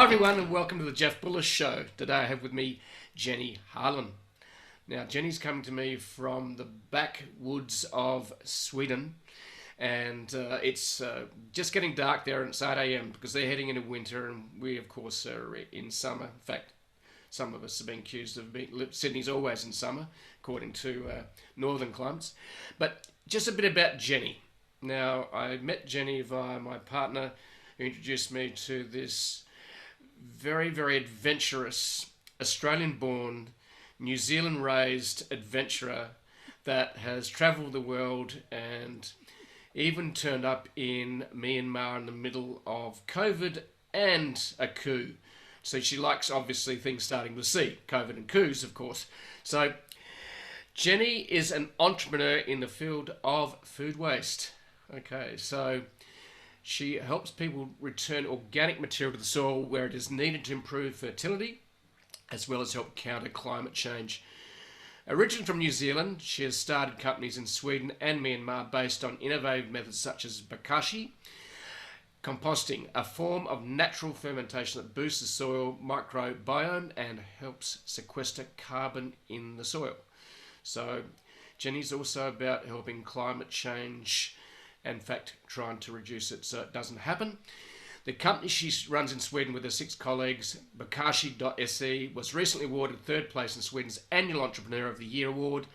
everyone, and welcome to the Jeff Bullis Show. Today I have with me Jenny Harlen. Now, Jenny's coming to me from the backwoods of Sweden, and it's just getting dark there, and it's 8 a.m. because they're heading into winter, and we, of course, are in summer. In fact, some of us have been accused of Sydney's always in summer, according to northern climates. But just a bit about Jenny. Now, I met Jenny via my partner, who introduced me to this very, very adventurous Australian-born, New Zealand-raised adventurer that has travelled the world and even turned up in Myanmar in the middle of COVID and a coup. So she likes, obviously, things starting with C, COVID and coups, of course. So Jenny is an entrepreneur in the field of food waste. Okay, so she helps people return organic material to the soil where it is needed to improve fertility, as well as help counter climate change. Originally from New Zealand, she has started companies in Sweden and Myanmar based on innovative methods such as bokashi, composting, a form of natural fermentation that boosts the soil microbiome and helps sequester carbon in the soil. So Jenny's also about helping climate change, in fact, trying to reduce it so it doesn't happen. The company she runs in Sweden with her 6 colleagues, bokashi.se, was recently awarded 3rd place in Sweden's annual Entrepreneur of the Year award.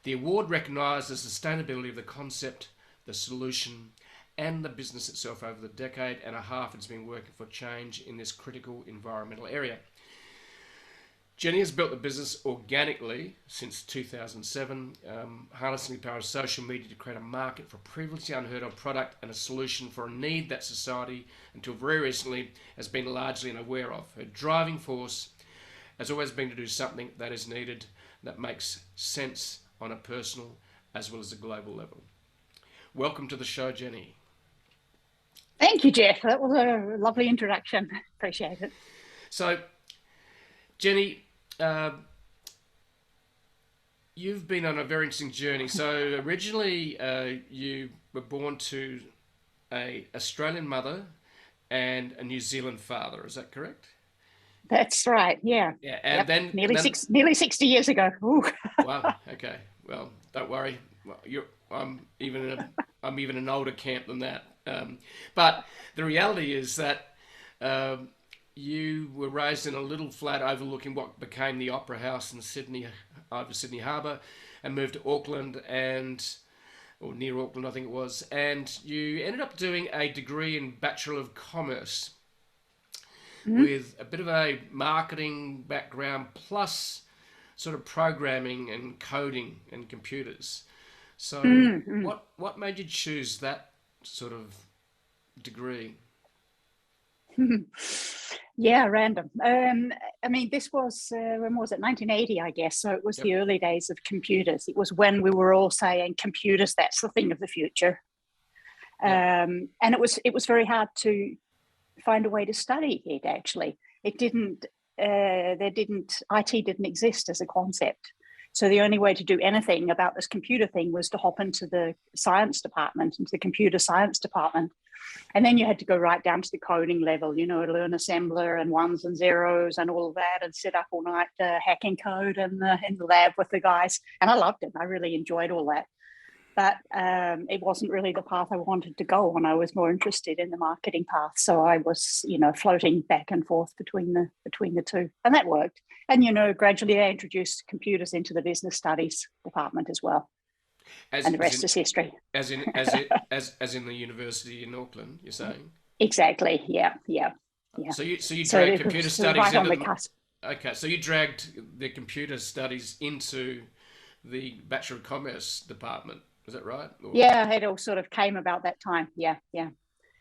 The award recognised the sustainability of the concept, the solution, and the business itself over the decade and a half it's been working for change in this critical environmental area. Jenny has built the business organically since 2007, harnessing the power of social media to create a market for a previously unheard of product and a solution for a need that society, until very recently, has been largely unaware of. Her driving force has always been to do something that is needed, that makes sense on a personal as well as a global level. Welcome to the show, Jenny. Thank you, Jeff. That was a lovely introduction. Appreciate it. So, Jenny, you've been on a very interesting journey. So originally you were born to an Australian mother and a New Zealand father. Is that correct? That's right. Yeah. Yeah, and then nearly 60 years ago. Ooh. Wow. Okay. Well, don't worry. Well, I'm even an older camp than that. But the reality is that you were raised in a little flat overlooking what became the Opera House in Sydney, over Sydney Harbour, and moved to Auckland or near Auckland, I think it was, and you ended up doing a degree in Bachelor of Commerce with a bit of a marketing background plus sort of programming and coding and computers. So what made you choose that sort of degree? Yeah, random. I mean, this was, when was it? 1980, I guess. So it was the early days of computers. It was when we were all saying computers, that's the thing of the future. And it was very hard to find a way to study it, actually. IT didn't exist as a concept. So the only way to do anything about this computer thing was to hop into the science department, into the computer science department. And then you had to go right down to the coding level, learn assembler and ones and zeros and all of that, and sit up all night hacking code in the lab with the guys. And I loved it. I really enjoyed all that. But it wasn't really the path I wanted to go on. I was more interested in the marketing path. So I was, floating back and forth between the two. And that worked. And, gradually I introduced computers into the business studies department as well. And the rest is history. As in the university in Auckland, you're saying? Exactly. Yeah. So you dragged computer studies right on the cusp. Okay, so you dragged the computer studies into the Bachelor of Commerce department. Is that right? Yeah, it all sort of came about that time. Yeah.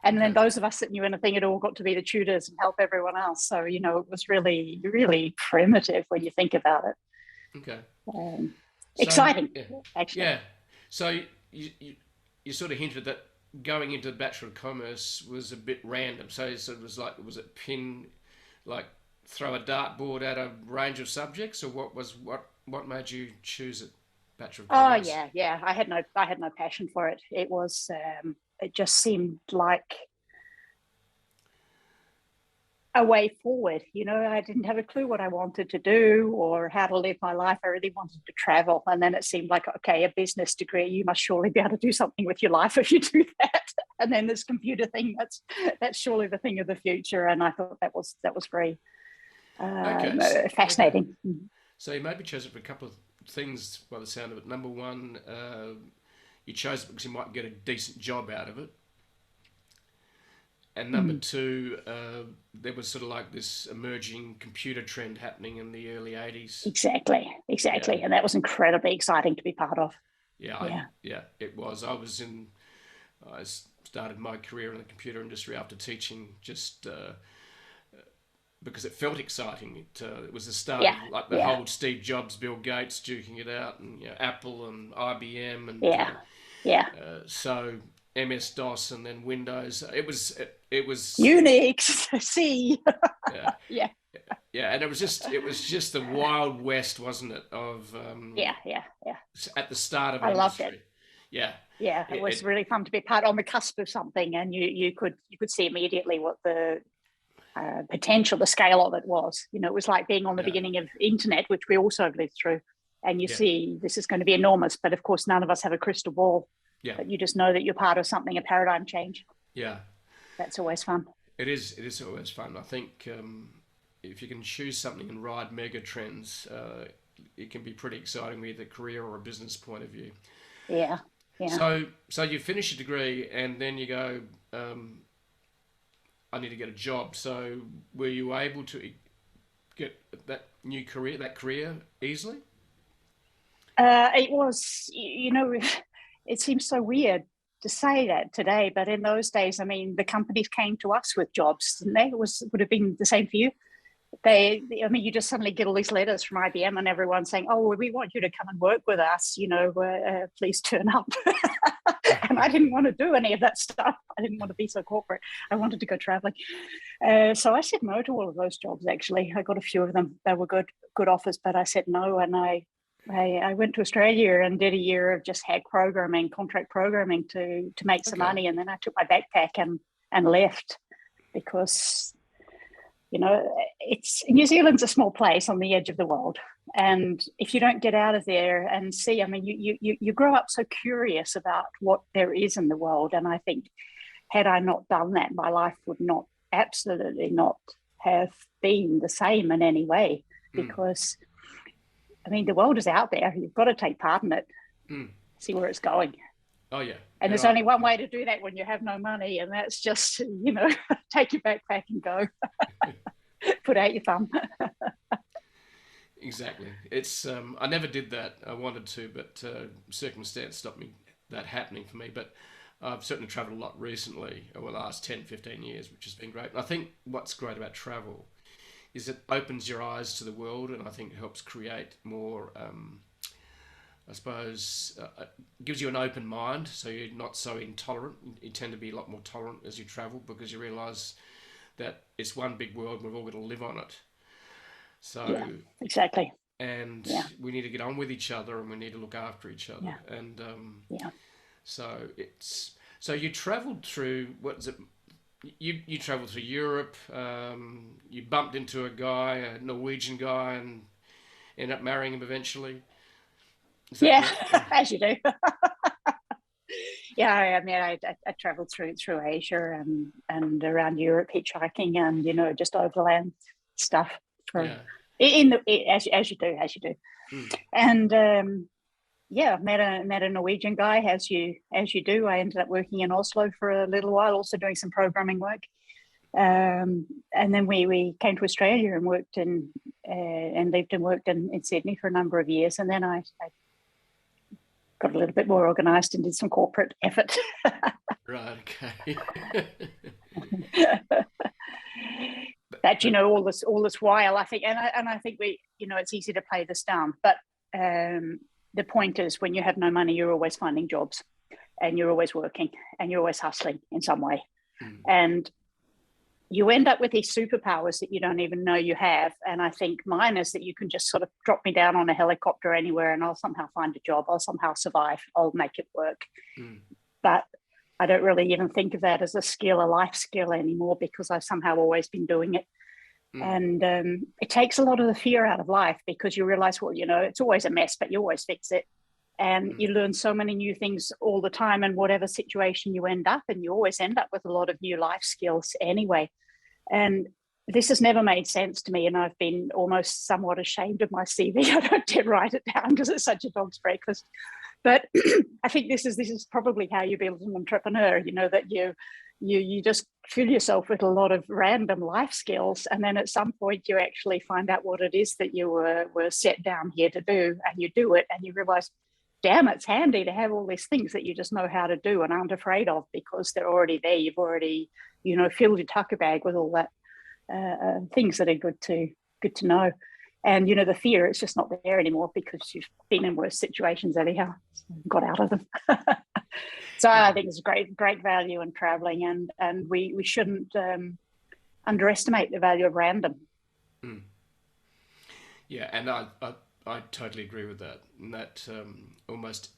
And then those of us that knew anything at all got to be the tutors and help everyone else. So, it was really, really primitive when you think about it. Okay. Exciting, actually. Yeah. So you sort of hinted that going into the Bachelor of Commerce was a bit random. So it sort of was like, was it throw a dartboard at a range of subjects, or what made you choose it? Bachelor of Commerce? Oh yeah. I had no passion for it. It was it just seemed like a way forward. You know, I didn't have a clue what I wanted to do or how to live my life. I really wanted to travel. And then it seemed like, okay, a business degree, you must surely be able to do something with your life if you do that. And then this computer thing, that's surely the thing of the future. And I thought that was very fascinating. Okay. So you maybe chose it for a couple of things by the sound of it. Number one, you chose it because you might get a decent job out of it. And number two, there was sort of like this emerging computer trend happening in the early 80s. Exactly. Yeah. And that was incredibly exciting to be part of. Yeah, it was. I started my career in the computer industry after teaching, just because it felt exciting. It was the start of like the whole Steve Jobs, Bill Gates duking it out, and Apple and IBM, and so MS-DOS and then Windows. It was Unix, C. Yeah, and it was just the wild west, wasn't it? Of at the start of I loved industry. It. Yeah, it was really fun to be part on the cusp of something, and you could see immediately what the potential, the scale of it was. You know, it was like being on the beginning of internet, which we also lived through, and you see this is going to be enormous. But of course, none of us have a crystal ball. Yeah. But you just know that you're part of something, a paradigm change. Yeah. That's always fun. It is always fun. I think if you can choose something and ride mega trends, it can be pretty exciting with a career or a business point of view. Yeah. So you finish your degree and then you go, I need to get a job. So were you able to get that career easily? It was, it seems so weird to say that today, but in those days, I mean, the companies came to us with jobs, didn't they? Would have been the same for you. You just suddenly get all these letters from IBM and everyone saying, "Oh, well, we want you to come and work with us. Please turn up." And I didn't want to do any of that stuff. I didn't want to be so corporate. I wanted to go traveling. So I said no to all of those jobs. Actually, I got a few of them. They were good offers, but I said no, and I went to Australia and did a year of just contract programming to make some money. And then I took my backpack and left because, New Zealand's a small place on the edge of the world. And if you don't get out of there and see, I mean, you grow up so curious about what there is in the world. And I think had I not done that, my life would absolutely not have been the same in any way, because I mean, the world is out there. You've got to take part in it, see where it's going. Oh, yeah. And there's only one way to do that when you have no money, and that's just, take your backpack and go. Put out your thumb. Exactly. It's I never did that. I wanted to, but circumstance stopped that happening for me. But I've certainly travelled a lot recently over the last 10, 15 years, which has been great. And I think what's great about travel is it opens your eyes to the world, and I think it helps create more, gives you an open mind, so you're not so intolerant. You tend to be a lot more tolerant as you travel because you realise that it's one big world and we've all got to live on it. So exactly. And we need to get on with each other and we need to look after each other. Yeah. And so you travelled through, what is it? You travelled through Europe. You bumped into a Norwegian guy, and ended up marrying him eventually. As you do. I mean, I travelled through Asia and around Europe hitchhiking, and just overland stuff. As you do. And met a Norwegian guy, as you do. I ended up working in Oslo for a little while, also doing some programming work. And then we came to Australia and worked and lived and worked in Sydney for a number of years. And then I got a little bit more organised and did some corporate effort. Right. Okay. That all this while, I think, and I think it's easy to play this down, but the point is, when you have no money, you're always finding jobs, and you're always working, and you're always hustling in some way, and you end up with these superpowers that you don't even know you have. And I think mine is that you can just sort of drop me down on a helicopter anywhere, and I'll somehow find a job. I'll somehow survive. I'll make it work. But I don't really even think of that as a life skill anymore, because I've somehow always been doing it. And it takes a lot of the fear out of life, because you realize, well, it's always a mess, but you always fix it. And you learn so many new things all the time, and whatever situation you end up in, you always end up with a lot of new life skills anyway. And this has never made sense to me, and I've been almost somewhat ashamed of my CV. I don't dare write it down because it's such a dog's breakfast. But I think this is probably how you build an entrepreneur, that you just fill yourself with a lot of random life skills, and then at some point you actually find out what it is that you were set down here to do, and you do it, and you realize, damn, it's handy to have all these things that you just know how to do and aren't afraid of, because they're already there. You've already, filled your tucker bag with all that things that are good to know. And the fear is just not there anymore, because you've been in worse situations anyhow, got out of them. So I think it's great value in traveling, and we shouldn't underestimate the value of random. Yeah, and I totally agree with that. And that almost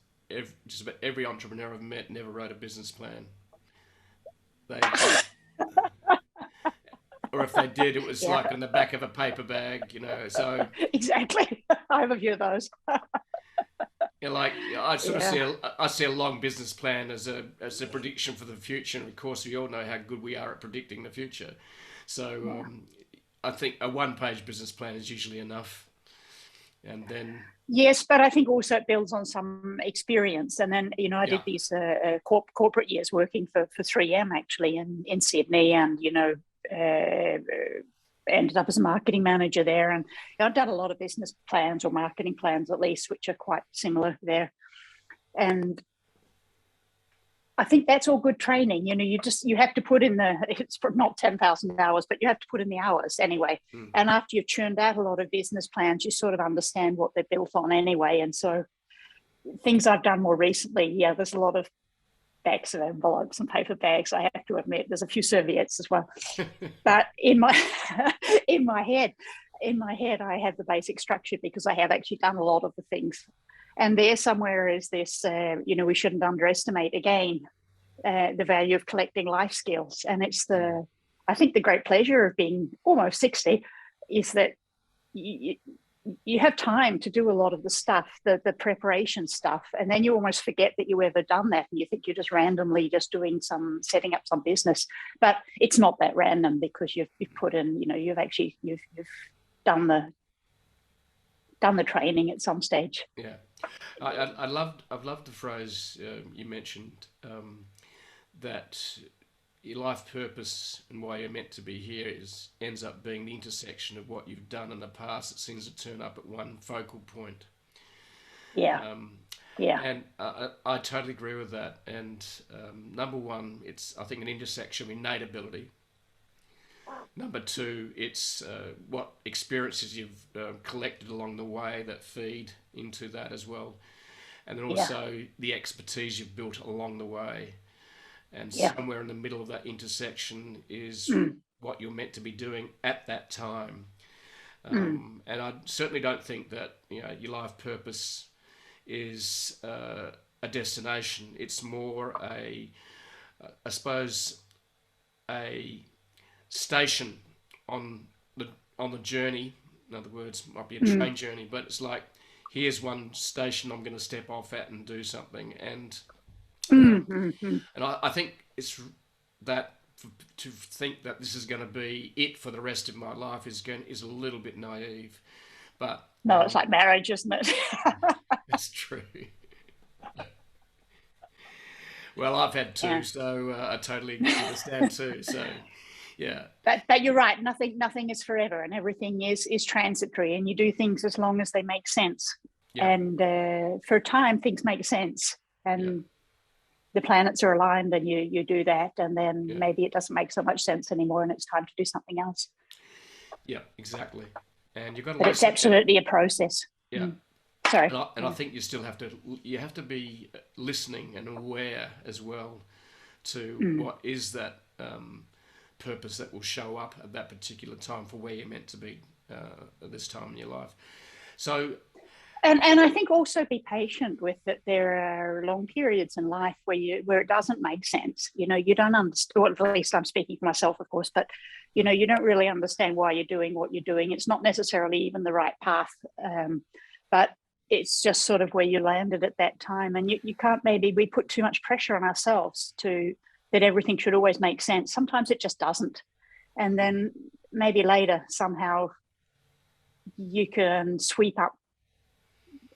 just about every entrepreneur I've met never wrote a business plan. They or if they did, it was like in the back of a paper bag, So exactly, I have a few of those. I sort of see a long business plan as a prediction for the future, and of course we all know how good we are at predicting the future. So I think a one-page business plan is usually enough, and then yes, but I think also it builds on some experience. And then I did these corporate years working for 3M actually in Sydney, and ended up as a marketing manager there, and I've done a lot of business plans, or marketing plans at least, which are quite similar there. And I think that's all good training. You have to put in it's not 10,000 hours, but you have to put in the hours anyway. And after you've churned out a lot of business plans, you sort of understand what they're built on anyway. And so things I've done more recently, there's a lot of bags of envelopes and paper bags, I have to admit. There's a few serviettes as well. But in my head, I have the basic structure, because I have actually done a lot of the things. And there somewhere is this, we shouldn't underestimate, again, the value of collecting life skills. And it's I think the great pleasure of being almost 60 is that you have time to do a lot of the stuff, the preparation stuff, and then you almost forget that you ever done that, and you think you're just randomly just setting up some business. But it's not that random, because you've put in, you've done the training at some stage. Yeah, I've loved the phrase you mentioned, that your life purpose and why you're meant to be here ends up being the intersection of what you've done in the past. It seems to turn up at one focal point. And I totally agree with that. And number one, it's, I think, an intersection with innate ability. Number two, it's what experiences you've collected along the way that feed into that as well. And then also the expertise you've built along the way. And somewhere in the middle of that intersection is what you're meant to be doing at that time. And I certainly don't think that your life purpose is a destination. It's more I suppose, a station on the journey. In other words, might be a train journey, but it's like, here's one station I'm going to step off at and do something. And and I think it's that to think that this is going to be it for the rest of my life is a little bit naive. But no, it's like marriage, isn't it? That's true. Well, I've had two, so I totally understand too. So, yeah. But you're right. Nothing is forever, and everything is transitory. And you do things as long as they make sense. Yeah. And for a time, things make sense, and the planets are aligned, and you do that, and then maybe it doesn't make so much sense anymore, and it's time to do something else. Yeah, exactly. And you've got to. But it's absolutely a process. Yeah. Sorry. And I think you still have to be listening and aware as well to what is that purpose that will show up at that particular time for where you're meant to be at this time in your life. So And I think also be patient with that. There are long periods in life where it doesn't make sense. You don't understand, or at least I'm speaking for myself, of course, but you don't really understand why you're doing what you're doing. It's not necessarily even the right path, but it's just sort of where you landed at that time. And you can't, maybe we put too much pressure on ourselves that everything should always make sense. Sometimes it just doesn't. And then maybe later somehow you can sweep up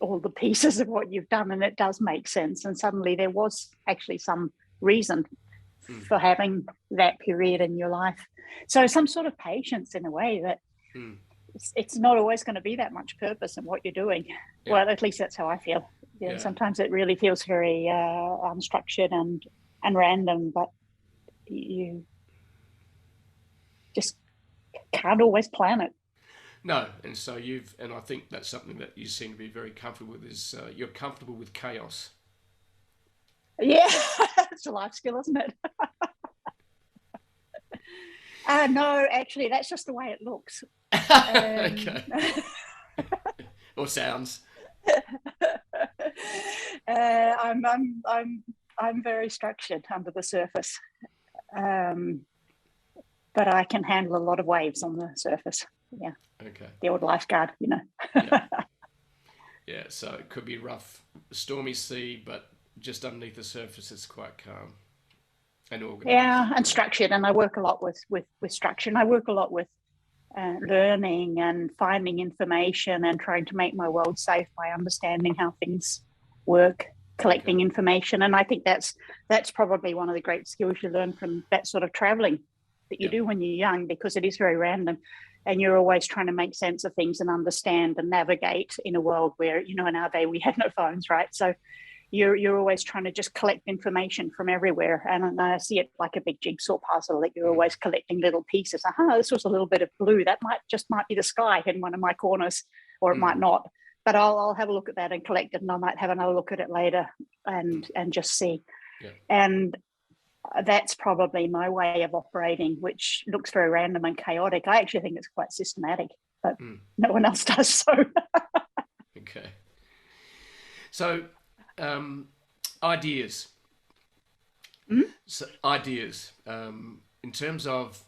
all the pieces of what you've done and it does make sense. And suddenly there was actually some reason for having that period in your life. So some sort of patience in a way that it's not always going to be that much purpose in what you're doing. Yeah. Well, at least that's how I feel. Yeah. Sometimes it really feels very unstructured and random, but you just can't always plan it. No, and so and I think that's something that you seem to be very comfortable with, is you're comfortable with chaos. Yeah, it's a life skill, isn't it? No, actually, that's just the way it looks. Okay. Or sounds. I'm very structured under the surface, but I can handle a lot of waves on the surface. Yeah. Okay. The old lifeguard, Yeah. Yeah. So it could be rough, stormy sea, but just underneath the surface, it's quite calm and organized. Yeah, and structured. And I work a lot with structure, and I work a lot with learning and finding information and trying to make my world safe by understanding how things work, collecting information. And I think that's probably one of the great skills you learn from that sort of traveling that you do when you're young, because it is very random. And you're always trying to make sense of things and understand and navigate in a world where, in our day, we had no phones, right? So you're always trying to just collect information from everywhere. And I see it like a big jigsaw puzzle that you're always collecting little pieces. This was a little bit of blue. That might be the sky in one of my corners, or it might not. But I'll have a look at that and collect it, and I might have another look at it later and just see. Yeah. And that's probably my way of operating, which looks very random and chaotic. I actually think it's quite systematic, but no one else does so. Okay. So, ideas. So ideas. In terms of,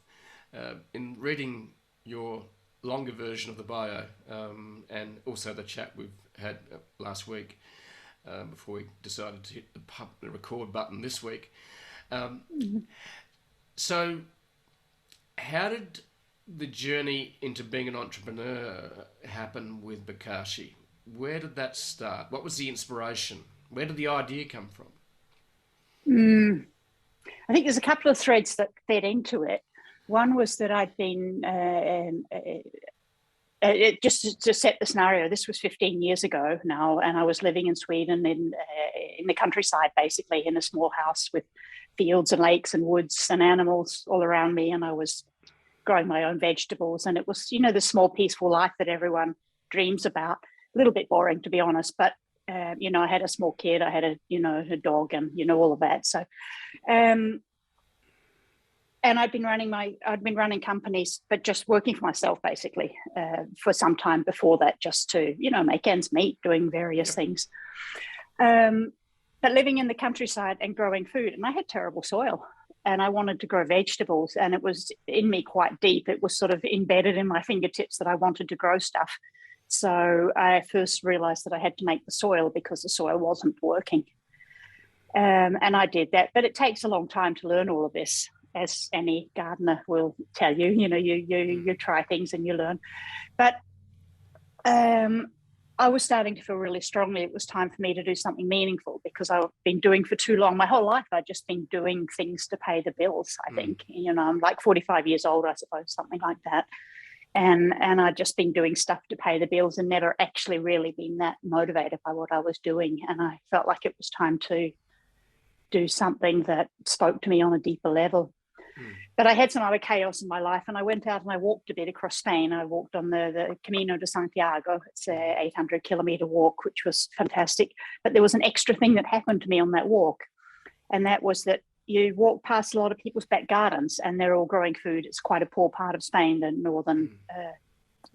in reading your longer version of the bio, and also the chat we've had last week, before we decided to hit the record button this week. So how did the journey into being an entrepreneur happen with Bokashi? Where did that start? What was the inspiration? Where did the idea come from? I think there's a couple of threads that fed into it. One was that I'd been, just to set the scenario, this was 15 years ago now, and I was living in Sweden in the countryside, basically, in a small house with fields and lakes and woods and animals all around me. And I was growing my own vegetables. And it was, the small peaceful life that everyone dreams about. A little bit boring, to be honest, but, I had a small kid, I had a dog and, all of that. So, and I'd been running companies, but just working for myself, basically, for some time before that, just to, make ends meet, doing various things. But living in the countryside and growing food, and I had terrible soil, and I wanted to grow vegetables, and it was in me quite deep. It was sort of embedded in my fingertips that I wanted to grow stuff. So I first realized that I had to make the soil because the soil wasn't working. And I did that, but it takes a long time to learn all of this, as any gardener will tell you. You try things and you learn. But I was starting to feel really strongly it was time for me to do something meaningful, because I've been doing for too long. My whole life, I've just been doing things to pay the bills, I think. I'm like 45 years old, I suppose, something like that. And I'd just been doing stuff to pay the bills and never actually really been that motivated by what I was doing. And I felt like it was time to do something that spoke to me on a deeper level. But I had some other chaos in my life, and I went out and I walked a bit across Spain. I walked on the Camino de Santiago. It's a 800-kilometer walk, which was fantastic. But there was an extra thing that happened to me on that walk, and that was that you walk past a lot of people's back gardens, and they're all growing food. It's quite a poor part of Spain, the northern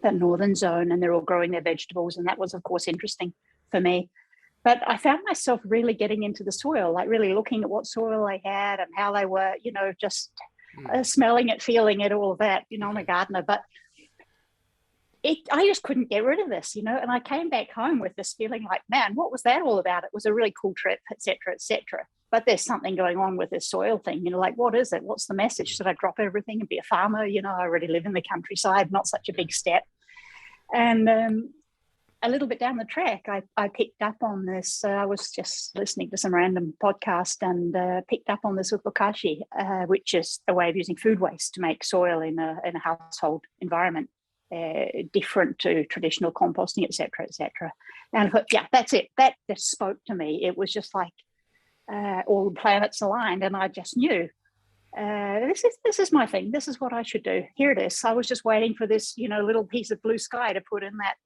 that northern zone, and they're all growing their vegetables. And that was, of course, interesting for me. But I found myself really getting into the soil, like really looking at what soil they had and how they were, just smelling it, feeling it, all of that. I'm a gardener, but I just couldn't get rid of this, and I came back home with this feeling like, man, what was that all about? It was a really cool trip, et cetera, et cetera. But there's something going on with this soil thing, like, what is it? What's the message? Should I drop everything and be a farmer? I already live in the countryside, not such a big step. And a little bit down the track, I picked up on this. I was just listening to some random podcast and picked up on this with bokashi, which is a way of using food waste to make soil in a household environment. Different to traditional composting, et cetera, et cetera. And I thought, yeah, that's it. That just spoke to me. It was just like all the planets aligned, and I just knew this is my thing. This is what I should do. Here it is. I was just waiting for this, little piece of blue sky to put in that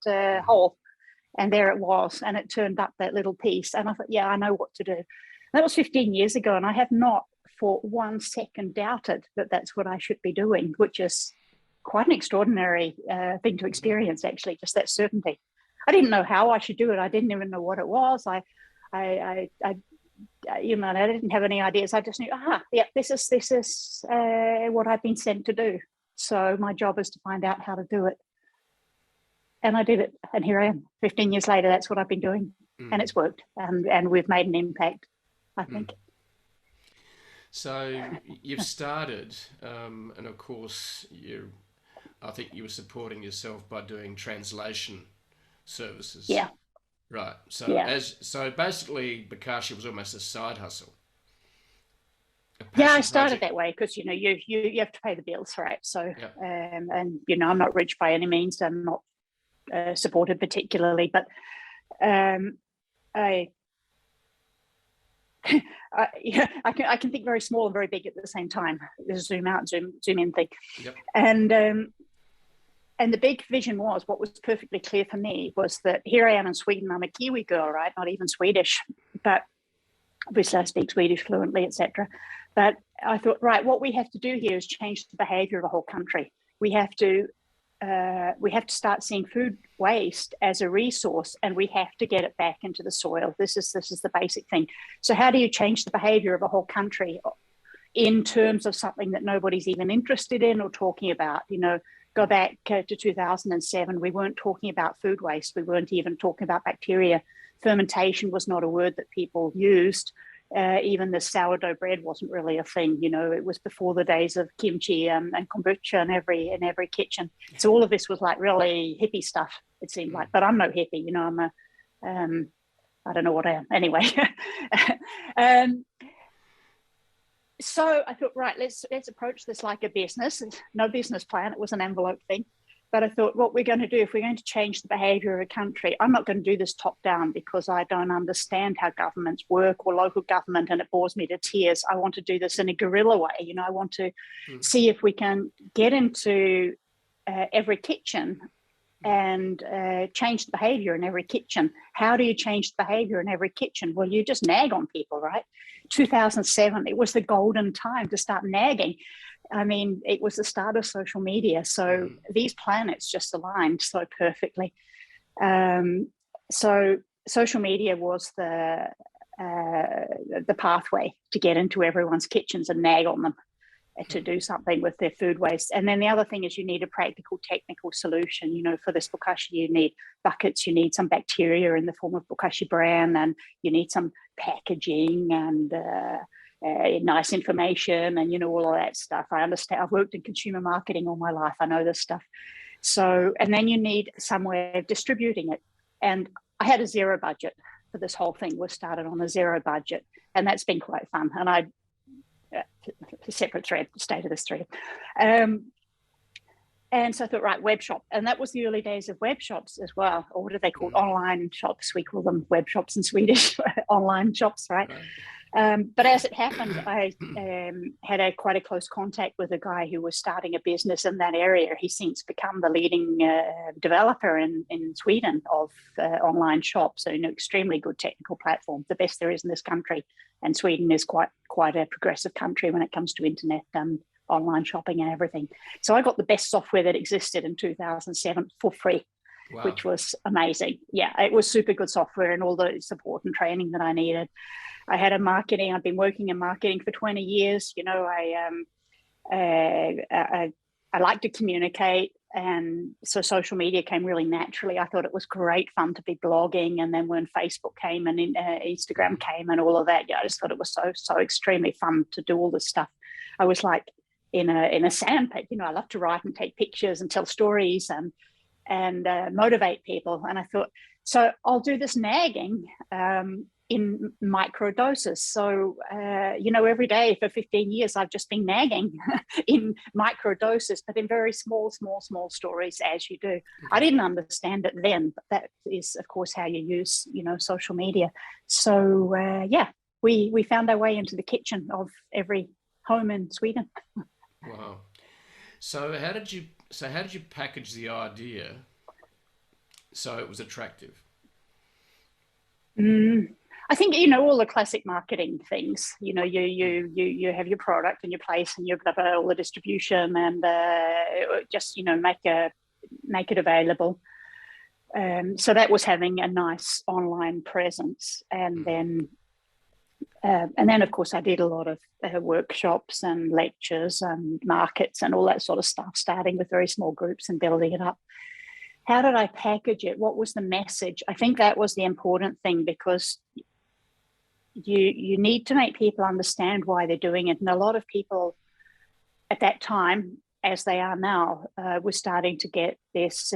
hole, and there it was. And it turned up that little piece, and I thought, yeah, I know what to do. And that was 15 years ago, and I have not for 1 second doubted that that's what I should be doing, which is quite an extraordinary thing to experience, actually, just that certainty. I didn't know how I should do it. I didn't even know what it was. I didn't have any ideas. I just knew, yeah, this is what I've been sent to do. So my job is to find out how to do it. And I did it. And here I am, 15 years later. That's what I've been doing. And it's worked. And we've made an impact, I think. So you've started, and of course, I think you were supporting yourself by doing translation services. Yeah. Right. So yeah. So basically, bokashi was almost a side hustle. Yeah, I started that way because you have to pay the bills, right? So and I'm not rich by any means. I'm not supported particularly, but I can think very small and very big at the same time. There's zoom out, zoom in thing. Yep. And the big vision was, what was perfectly clear for me was that here I am in Sweden. I'm a Kiwi girl, right? Not even Swedish, but obviously I speak Swedish fluently, etc. But I thought, right, what we have to do here is change the behavior of a whole country. We have to start seeing food waste as a resource, and we have to get it back into the soil. This is the basic thing. So how do you change the behavior of a whole country in terms of something that nobody's even interested in or talking about? Go back to 2007, we weren't talking about food waste. We weren't even talking about bacteria. Fermentation was not a word that people used. Even the sourdough bread wasn't really a thing. It was before the days of kimchi and kombucha in every kitchen. So all of this was like really hippie stuff, it seemed like. But I'm no hippie. I'm I don't know what I am. Anyway. So I thought, right, let's approach this like a business. No business plan. It was an envelope thing. But I thought, what we're going to do, if we're going to change the behavior of a country, I'm not going to do this top down because I don't understand how governments work or local government, and it bores me to tears. I want to do this in a guerrilla way. I want to see if we can get into every kitchen and change the behavior in every kitchen. How do you change the behavior in every kitchen? Well, you just nag on people, right? 2007, it was the golden time to start nagging. I mean, it was the start of social media. So these planets just aligned so perfectly. So social media was the pathway to get into everyone's kitchens and nag on them to do something with their food waste. And then the other thing is you need a practical technical solution. For this bokashi, you need buckets, you need some bacteria in the form of bokashi bran, and you need some packaging and nice information and, all of that stuff. I understand. I've worked in consumer marketing all my life. I know this stuff. So, and then you need some way of distributing it. And I had a zero budget for this whole thing. We started on a zero budget, and that's been quite fun. And a separate thread, stay to this thread. And so I thought, right, web shop. And that was the early days of web shops as well. Or what are they called? Online shops. We call them web shops in Swedish, online shops, right? But as it happened, I had quite a close contact with a guy who was starting a business in that area. He's since become the leading developer in Sweden of online shops. So, extremely good technical platform, the best there is in this country. And Sweden is quite a progressive country when it comes to internet online shopping and everything. So I got the best software that existed in 2007 for free. Wow. Which was amazing. Yeah, it was super good software and all the support and training that I needed. I had I've been working in marketing for 20 years. You know, I like to communicate. And so social media came really naturally. I thought it was great fun to be blogging. And then when Facebook came and Instagram came and all of that, I just thought it was so extremely fun to do all this stuff. I was like in a sandpit. You know, I love to write and take pictures and tell stories and motivate people. And I thought, so I'll do this nagging in micro doses. So, every day for 15 years, I've just been nagging in micro doses, but in very small stories, as you do. Okay. I didn't understand it then, but that is, of course, how you use, social media. So, we found our way into the kitchen of every home in Sweden. Wow. So how did you package the idea so it was attractive? I think, all the classic marketing things, you have your product and your place and you've got all the distribution and just, make it available. So that was having a nice online presence. And then, of course, I did a lot of workshops and lectures and markets and all that sort of stuff, starting with very small groups and building it up. How did I package it? What was the message? I think that was the important thing, because you need to make people understand why they're doing it. And a lot of people at that time, as they are now, were starting to get this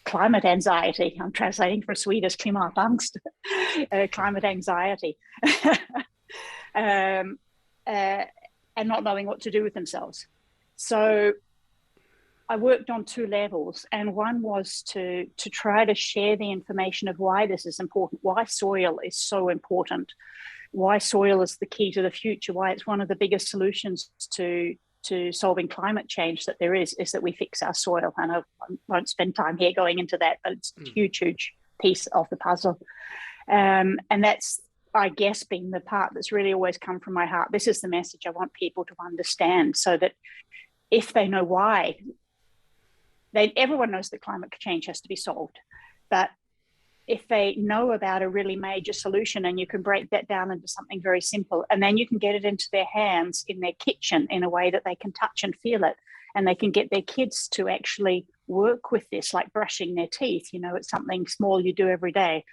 climate anxiety. I'm translating from Swedish klimatangst, climate anxiety, and not knowing what to do with themselves. So I worked on two levels, and one was to try to share the information of why this is important, why soil is so important, why soil is the key to the future, why it's one of the biggest solutions to solving climate change that there is that we fix our soil. And I won't spend time here going into that, but it's a huge piece of the puzzle. And that's, I guess, been the part that's really always come from my heart. This is the message I want people to understand, so that if they know why, everyone knows that climate change has to be solved. But if they know about a really major solution, and you can break that down into something very simple, and then you can get it into their hands in their kitchen in a way that they can touch and feel it, and they can get their kids to actually work with this, like brushing their teeth, it's something small you do every day,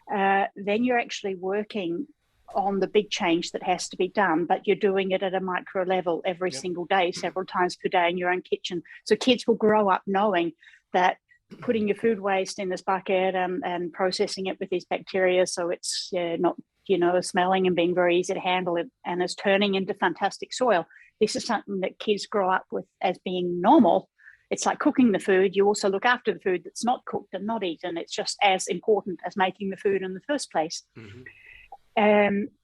then you're actually working on the big change that has to be done, but you're doing it at a micro level every single day, several times per day in your own kitchen. So kids will grow up knowing that putting your food waste in this bucket and processing it with these bacteria, so it's not, smelling and being very easy to handle it, and is turning into fantastic soil. This is something that kids grow up with as being normal. It's like cooking the food. You also look after the food that's not cooked and not eaten. It's just as important as making the food in the first place. Mm-hmm.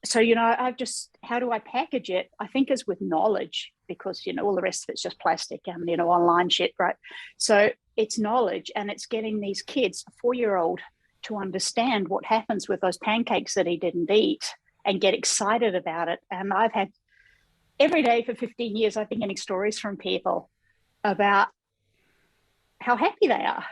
So, how do I package it? I think is with knowledge, because, all the rest of it's just plastic and, online shit, right? So it's knowledge, and it's getting these kids, a 4-year-old, to understand what happens with those pancakes that he didn't eat and get excited about it. And I've had every day for 15 years, I've been getting stories from people about how happy they are,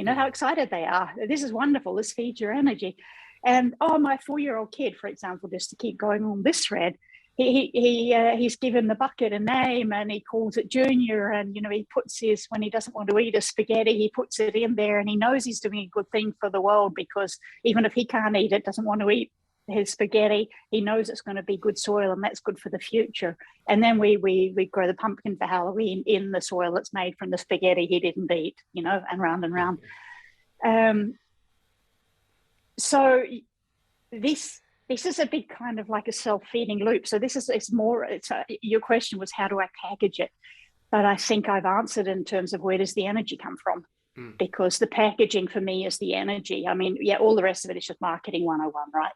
how excited they are. This is wonderful. This feeds your energy. And my 4-year-old kid, for example, just to keep going on this thread, he's given the bucket a name, and he calls it Junior. And he puts when he doesn't want to eat a spaghetti, he puts it in there, and he knows he's doing a good thing for the world, because even if he can't eat it, doesn't want to eat his spaghetti, he knows it's going to be good soil, and that's good for the future. And then we grow the pumpkin for Halloween in the soil that's made from the spaghetti he didn't eat, and round and round. So this is a big kind of like a self-feeding loop. So your question was, how do I package it? But I think I've answered in terms of, where does the energy come from? Because the packaging for me is the energy. I mean, all the rest of it is just marketing 101, right?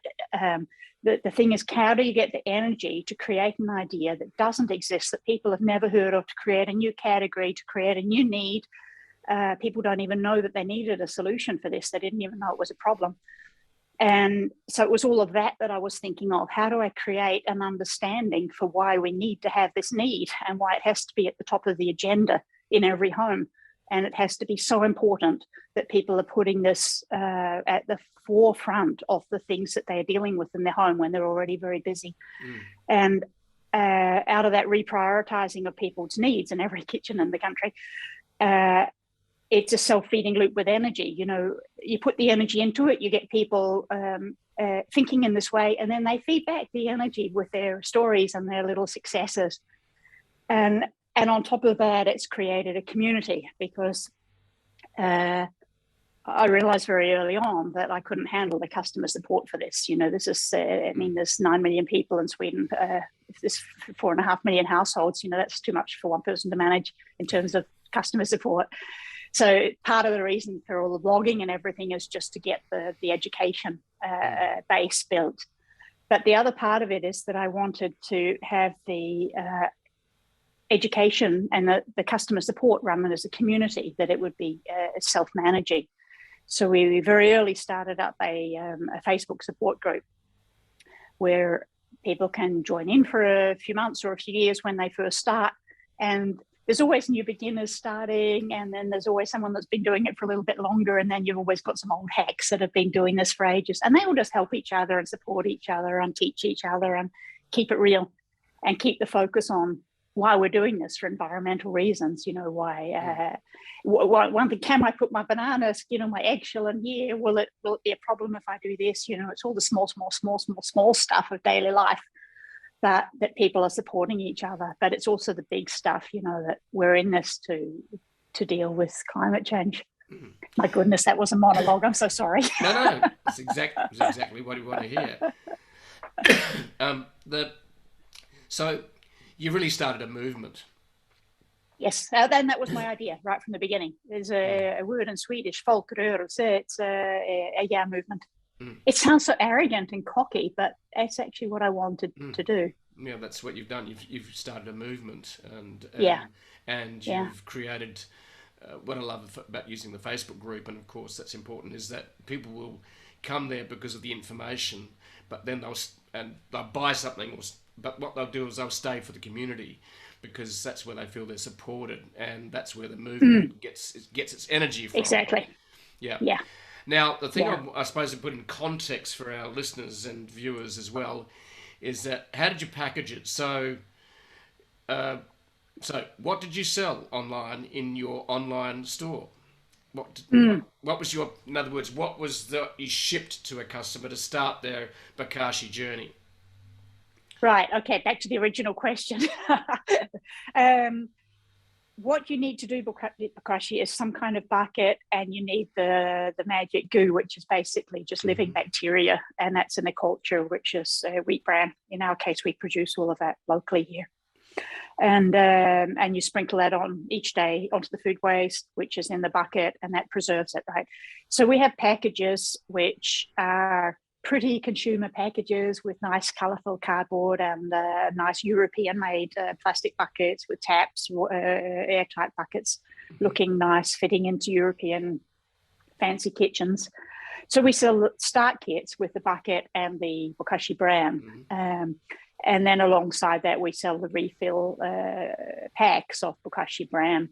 The thing is, how do you get the energy to create an idea that doesn't exist, that people have never heard of, to create a new category, to create a new need? People don't even know that they needed a solution for this. They didn't even know it was a problem. And so it was all of that I was thinking of. How do I create an understanding for why we need to have this need and why it has to be at the top of the agenda in every home? And it has to be so important that people are putting this at the forefront of the things that they are dealing with in their home when they're already very busy. And out of that reprioritizing of people's needs in every kitchen in the country, it's a self-feeding loop with energy. You know, you put the energy into it, you get people thinking in this way, and then they feed back the energy with their stories and their little successes. And on top of that, it's created a community, because I realized very early on that I couldn't handle the customer support for this. You know, this is, I mean, there's 9 million people in Sweden. If there's 4.5 million households, you know, that's too much for one person to manage in terms of customer support. So part of the reason for all the blogging and everything is just to get the education base built. But the other part of it is that I wanted to have the education and the customer support run as a community, that it would be self-managing. So we very early started up a Facebook support group where people can join in for a few months or a few years when they first start. And there's always new beginners starting, and then there's always someone that's been doing it for a little bit longer, and then you've always got some old hacks that have been doing this for ages, and they will just help each other and support each other and teach each other and keep it real and keep the focus on why we're doing this for environmental reasons. You know, why one thing, can I put my banana skin on my eggshell in here? Will it be a problem if I do this? You know, it's all the small stuff of daily life that people are supporting each other. But it's also the big stuff, you know, that we're in this to deal with climate change. My goodness, that was a monologue. I'm so sorry. No, it's exactly what you want to hear. So you really started a movement. Yes, then that was my idea right from the beginning. There's a word in Swedish, folkrörelse. It's a movement. It sounds so arrogant and cocky, but it's actually what I wanted to do. Yeah, that's what you've done. You've started a movement, and you've created. What I love about using the Facebook group, and of course that's important, is that people will come there because of the information, but then they'll buy something, but what they'll do is they'll stay for the community, because that's where they feel they're supported, and that's where the movement gets its energy from. Exactly. Yeah. Now, the thing I suppose to put in context for our listeners and viewers as well is that, how did you package it? So what did you sell online in your online store? What was your, in other words, what was you shipped to a customer to start their bokashi journey? Right. Okay. Back to the original question. What you need to do bokashi is some kind of bucket, and you need the magic goo, which is basically just living bacteria, and that's in a culture which is wheat bran. In our case, we produce all of that locally here, and you sprinkle that on each day onto the food waste, which is in the bucket, and that preserves it, right? So we have packages which are pretty consumer packages with nice colourful cardboard and nice European-made plastic buckets with taps, airtight buckets, looking nice, fitting into European fancy kitchens. So we sell start kits with the bucket and the bokashi bran. And then alongside that, we sell the refill packs of bokashi bran,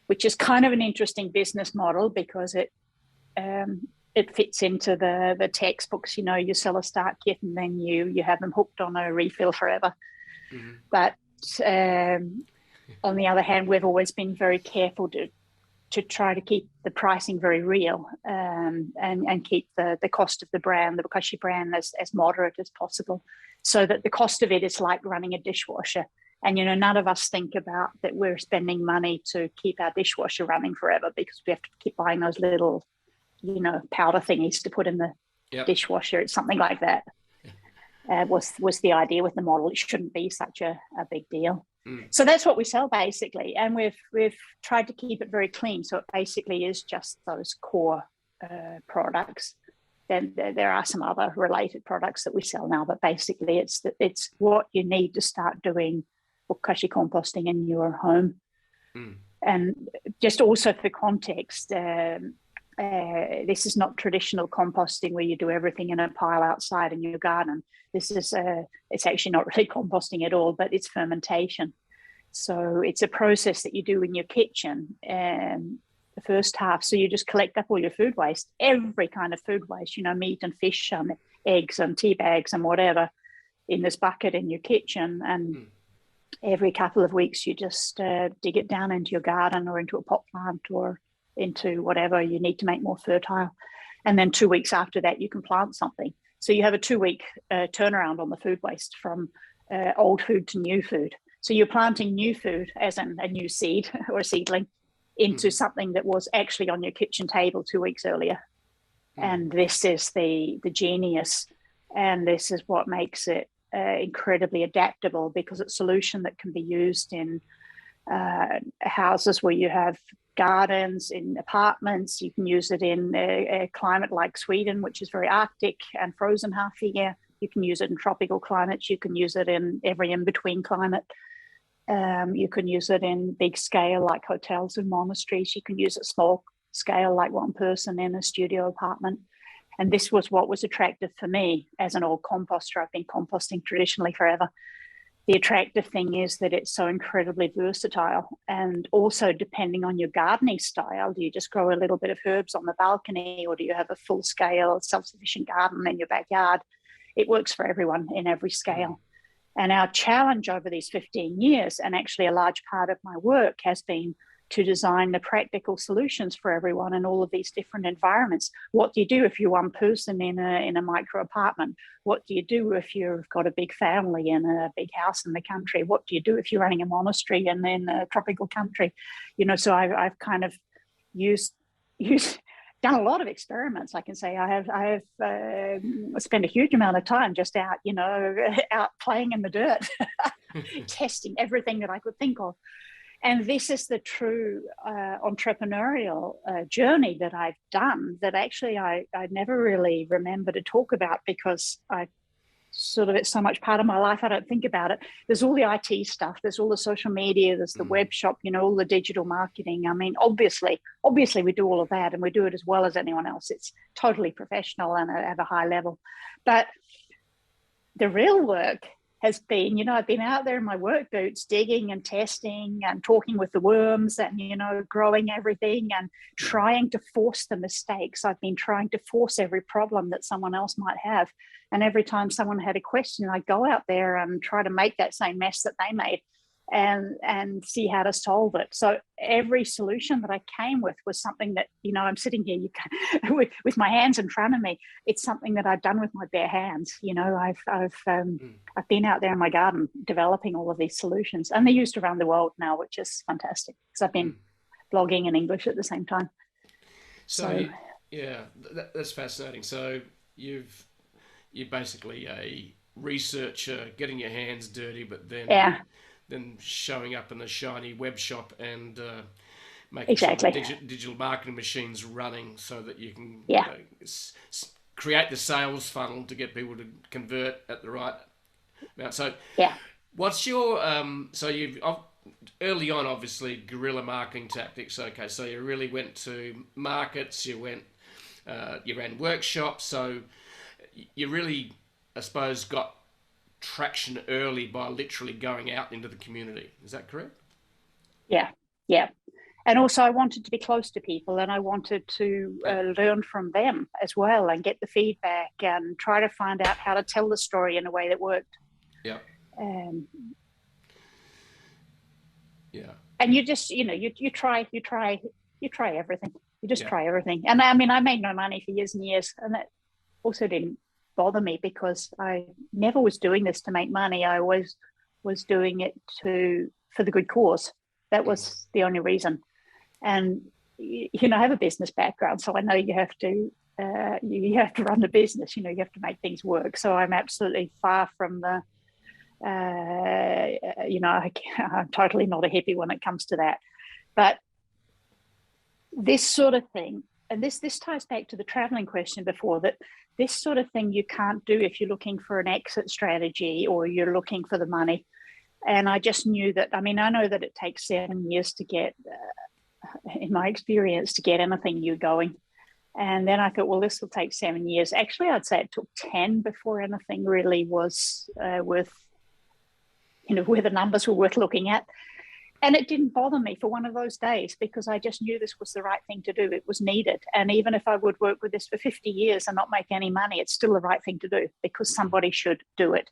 which is kind of an interesting business model, because it fits into the textbooks. You know, you sell a start kit and then you have them hooked on a refill forever. But on the other hand, we've always been very careful to try to keep the pricing very real, and keep the cost of the bokashi bran as moderate as possible, so that the cost of it is like running a dishwasher. And, you know, none of us think about that we're spending money to keep our dishwasher running forever, because we have to keep buying those little, you know, powder thingies to put in the dishwasher. It's something like that. Was the idea with the model. It shouldn't be such a big deal. So that's what we sell basically, and we've tried to keep it very clean. So it basically is just those core products. Then there are some other related products that we sell now, but basically it's what you need to start doing bokashi composting in your home. And just also for context, This is not traditional composting where you do everything in a pile outside in your garden. This is it's actually not really composting at all, but it's fermentation. So it's a process that you do in your kitchen, the first half. So you just collect up all your food waste, every kind of food waste, meat and fish and eggs and tea bags and whatever, in this bucket in your kitchen. And every couple of weeks you just dig it down into your garden or into a pot plant or into whatever you need to make more fertile. And then 2 weeks after that, you can plant something. So you have a 2-week turnaround on the food waste from old food to new food. So you're planting new food, as in a new seed or a seedling, into something that was actually on your kitchen table 2 weeks earlier. And this is the genius. And this is what makes it incredibly adaptable, because it's a solution that can be used in houses where you have gardens, in apartments. You can use it in a climate like Sweden, which is very Arctic and frozen half the year. You can use it in tropical climates. You can use it in every in-between climate. You can use it in big scale like hotels and monasteries. You can use it small scale like one person in a studio apartment. And this was what was attractive for me as an old composter. I've been composting traditionally forever. The attractive thing is that it's so incredibly versatile, and also depending on your gardening style, do you just grow a little bit of herbs on the balcony, or do you have a full scale self-sufficient garden in your backyard? It works for everyone in every scale. And our challenge over these 15 years, and actually a large part of my work, has been to design the practical solutions for everyone in all of these different environments. What do you do if you're one person in a micro apartment? What do you do if you've got a big family in a big house in the country? What do you do if you're running a monastery and in a tropical country? So I've kind of done a lot of experiments. I can say I have spent a huge amount of time just out, out playing in the dirt, testing everything that I could think of. And this is the true entrepreneurial journey that I've done, that actually I never really remember to talk about, because it's so much part of my life, I don't think about it. There's all the IT stuff, there's all the social media, there's the web shop, all the digital marketing. I mean, obviously we do all of that, and we do it as well as anyone else. It's totally professional and at a high level. But the real work has been, I've been out there in my work boots, digging and testing and talking with the worms and, growing everything and trying to force the mistakes. I've been trying to force every problem that someone else might have. And every time someone had a question, I'd go out there and try to make that same mess that they made and see how to solve it. So every solution that I came with was something that, I'm sitting here with my hands in front of me. It's something that I've done with my bare hands. I've been out there in my garden developing all of these solutions, and they're used around the world now, which is fantastic, because I've been blogging in English at the same time. That's fascinating. So you're basically a researcher getting your hands dirty, but then showing up in the shiny web shop and making sure the digital marketing machine's running, so that you can create the sales funnel to get people to convert at the right amount. So what's your so you've early on, obviously, guerrilla marketing tactics. Okay, so you really went to markets, you ran workshops, so you really, I suppose, got traction early by literally going out into the community. Is that correct? Yeah. And also I wanted to be close to people, and I wanted to learn from them as well, and get the feedback and try to find out how to tell the story in a way that worked. And you just, you try everything. You just try everything. And I mean, I made no money for years and years, and that also didn't bother me, because I never was doing this to make money. I always was doing it for the good cause. That was the only reason. And I have a business background, so I know you have to run the business. You have to make things work. So I'm absolutely far from the I'm totally not a hippie when it comes to that. But this sort of thing, and this ties back to the traveling question before, that this sort of thing you can't do if you're looking for an exit strategy or you're looking for the money. And I just knew that, I know that it takes 7 years to get, in my experience, to get anything new going. And then I thought, well, this will take 7 years. Actually, I'd say it took 10 before anything really was worth, where the numbers were worth looking at. And it didn't bother me for one of those days because I just knew this was the right thing to do. It was needed. And even if I would work with this for 50 years and not make any money, it's still the right thing to do because somebody should do it.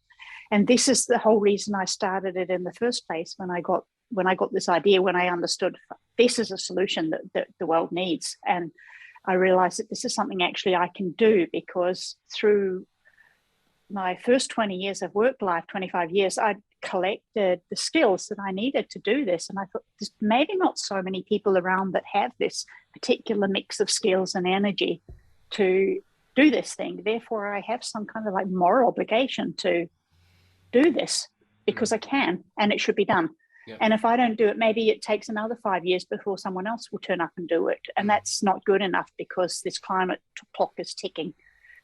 And this is the whole reason I started it in the first place. When I got this idea, when I understood this is a solution that the world needs. And I realized that this is something actually I can do because through my first 20 years of work life, 25 years, I'd collected the skills that I needed to do this. And I thought there's maybe not so many people around that have this particular mix of skills and energy to do this thing. Therefore, I have some kind of like moral obligation to do this because I can, and it should be done. Yeah. And if I don't do it, maybe it takes another 5 years before someone else will turn up and do it. And that's not good enough because this climate clock is ticking.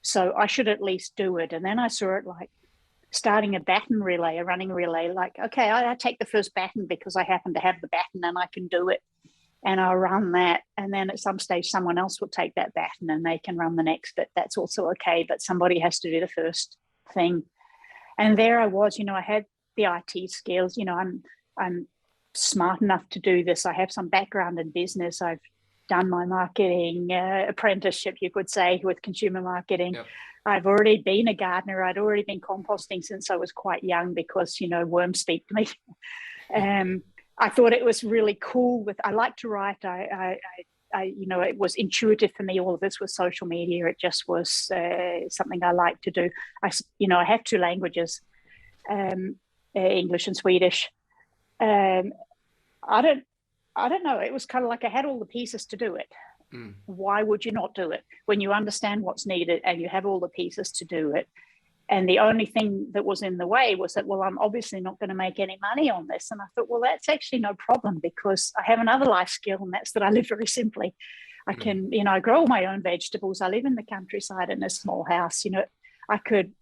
So I should at least do it. And then I saw it like starting a baton relay, a running relay, like, okay, I take the first baton because I happen to have the baton and I can do it. And I'll run that. And then at some stage, someone else will take that baton and they can run the next bit. That's also okay. But somebody has to do the first thing. And there I was, I had the IT skills, I'm smart enough to do this. I have some background in business. I've done my marketing apprenticeship, you could say, with consumer marketing. Yep. I've already been a gardener. I'd already been composting since I was quite young because, worms speak to me. I thought it was really cool. I like to write. It was intuitive for me. All of this was social media. It just was something I like to do. I have two languages, English and Swedish. I don't know. It was kind of like I had all the pieces to do it. Why would you not do it when you understand what's needed and you have all the pieces to do it? And the only thing that was in the way was that, well, I'm obviously not going to make any money on this. And I thought, well, that's actually no problem because I have another life skill, and that's that I live very simply. I can, I grow all my own vegetables. I live in the countryside in a small house. I could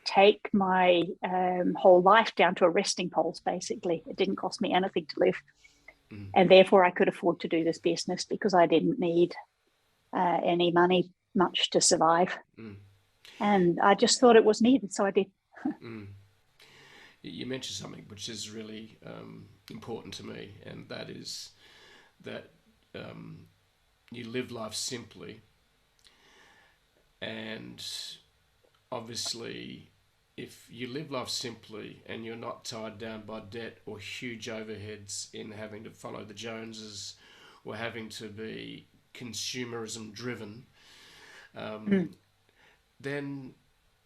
take my whole life down to a resting pulse, basically. It didn't cost me anything to live. And therefore I could afford to do this business because I didn't need any money much to survive. And I just thought it was needed, so I did. You mentioned something which is really important to me, and that is that you live life simply. And obviously, if you live life simply and you're not tied down by debt or huge overheads in having to follow the Joneses or having to be consumerism driven, then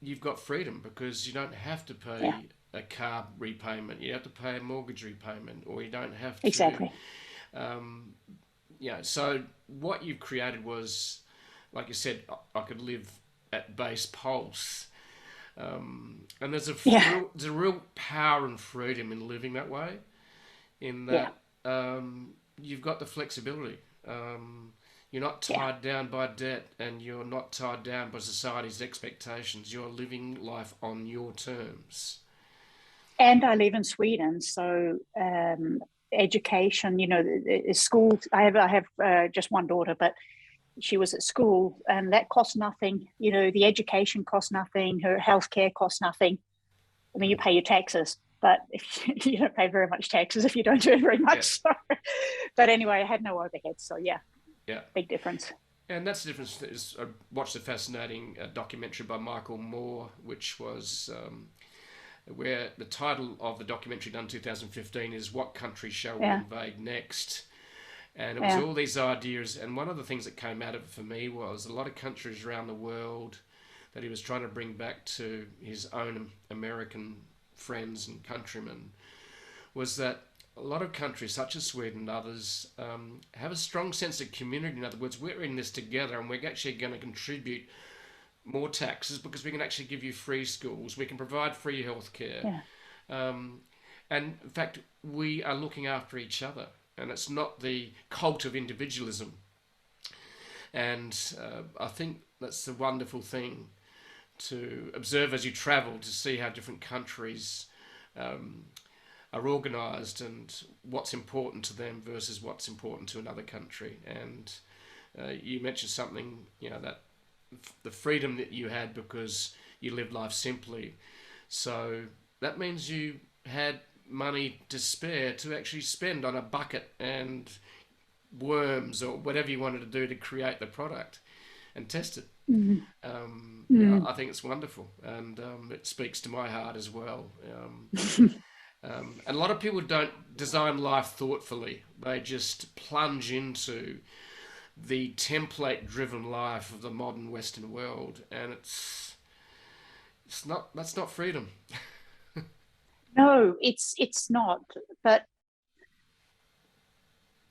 you've got freedom because you don't have to pay a car repayment. You have to pay a mortgage repayment, or you don't have to. Exactly. So what you've created was, like you said, I could live at base pulse. And there's a real power and freedom in living that way, in that you've got the flexibility. You're not tied down by debt, and you're not tied down by society's expectations. You're living life on your terms. And I live in Sweden, so education, school. I have just one daughter, but she was at school, and that cost nothing. The education cost nothing. Her healthcare cost nothing. I mean, you pay your taxes, but if you don't pay very much taxes if you don't do it very much. Yeah. So. But anyway, I had no overhead, so big difference. And that's the difference. I watched a fascinating documentary by Michael Moore, which was where the title of the documentary done in 2015 is "What Country Shall We Invade Next?" And it was all these ideas. And one of the things that came out of it for me was a lot of countries around the world that he was trying to bring back to his own American friends and countrymen was that a lot of countries, such as Sweden and others, have a strong sense of community. In other words, we're in this together, and we're actually going to contribute more taxes because we can actually give you free schools. We can provide free healthcare. And in fact, we are looking after each other. And it's not the cult of individualism. And I think that's the wonderful thing to observe as you travel, to see how different countries are organised and what's important to them versus what's important to another country. And You mentioned something, that the freedom that you had because you lived life simply. So that means you had money to spare to actually spend on a bucket and worms or whatever you wanted to do to create the product and test it. Mm. I think it's wonderful, and it speaks to my heart as well. And a lot of people don't design life thoughtfully; they just plunge into the template-driven life of the modern Western world, and that's not freedom. No, it's not. But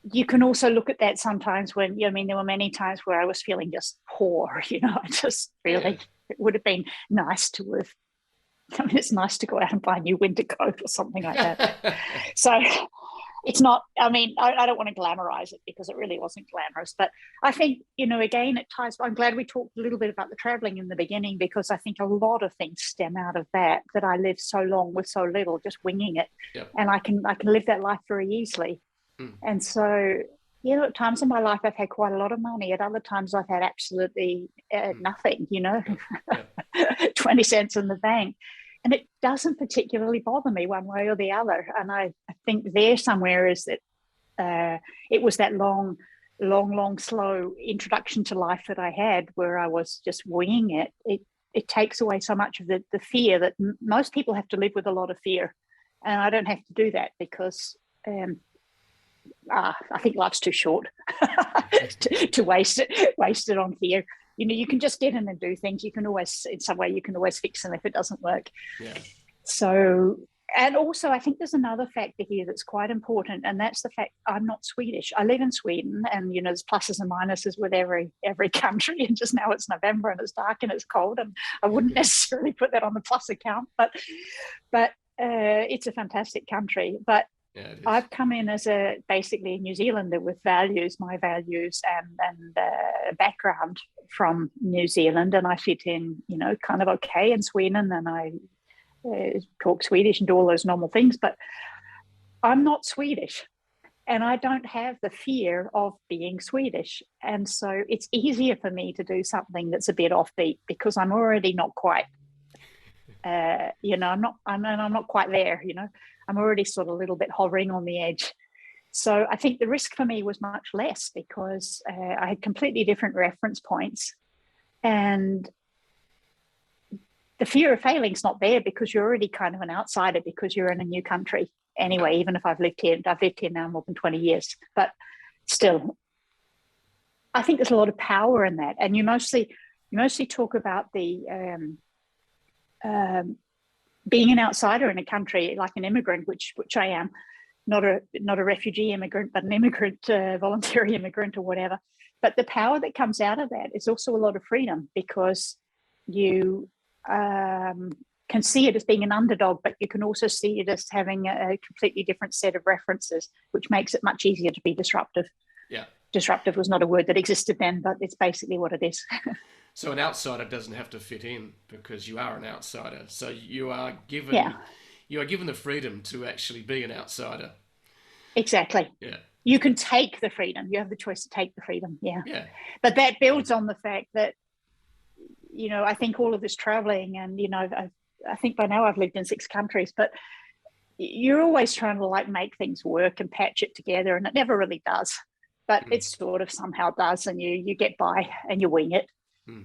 you can also look at that sometimes when, I mean, there were many times where I was feeling just poor, I just Yeah. really, it would have been nice to have, it's nice to go out and buy a new winter coat or something like that. So it's not, I don't want to glamorize it because it really wasn't glamorous, but I think, again, it ties, I'm glad we talked a little bit about the traveling in the beginning, because I think a lot of things stem out of that I lived so long with so little, just winging it. Yep. And I can live that life very easily. And so, at times in my life, I've had quite a lot of money. At other times, I've had absolutely nothing, Yep. 20 cents in the bank. And it doesn't particularly bother me one way or the other. And I think there somewhere is that it was that long, slow introduction to life that I had where I was just winging it. It takes away so much of the fear that most people have to live with, a lot of fear. And I don't have to do that because I think life's too short to waste it on fear. You can just get in and do things. You can always, in some way, you can always fix them if it doesn't work. Yeah. So, and also I think there's another factor here that's quite important, and that's the fact I'm not Swedish. I live in Sweden, and there's pluses and minuses with every country. And just now it's November and it's dark and it's cold, and I wouldn't necessarily put that on the plus account, but it's a fantastic country. But Yeah, it is. I've come in as basically a New Zealander with values, my values and background from New Zealand, and I fit in, kind of okay in Sweden, and I talk Swedish and do all those normal things, but I'm not Swedish, and I don't have the fear of being Swedish, and so it's easier for me to do something that's a bit offbeat because I'm already not quite. I'm not quite there. I'm already sort of a little bit hovering on the edge. So I think the risk for me was much less because I had completely different reference points, and the fear of failing's not there because you're already kind of an outsider because you're in a new country anyway. Even if I've lived here now more than 20 years, but still, I think there's a lot of power in that. And you mostly talk about the being an outsider in a country, like an immigrant, which I am, not a refugee immigrant, but an immigrant, voluntary immigrant or whatever. But the power that comes out of that is also a lot of freedom because you can see it as being an underdog, but you can also see it as having a completely different set of references, which makes it much easier to be disruptive. Yeah. Disruptive was not a word that existed then, but it's basically what it is. So an outsider doesn't have to fit in because you are an outsider. So you are given the freedom to actually be an outsider. Exactly. Yeah. You can take the freedom. You have the choice to take the freedom. Yeah. Yeah. But that builds on the fact that, I think all of this traveling and, I think by now I've lived in 6 countries, but you're always trying to make things work and patch it together, and it never really does, but it sort of somehow does, and you get by and you wing it.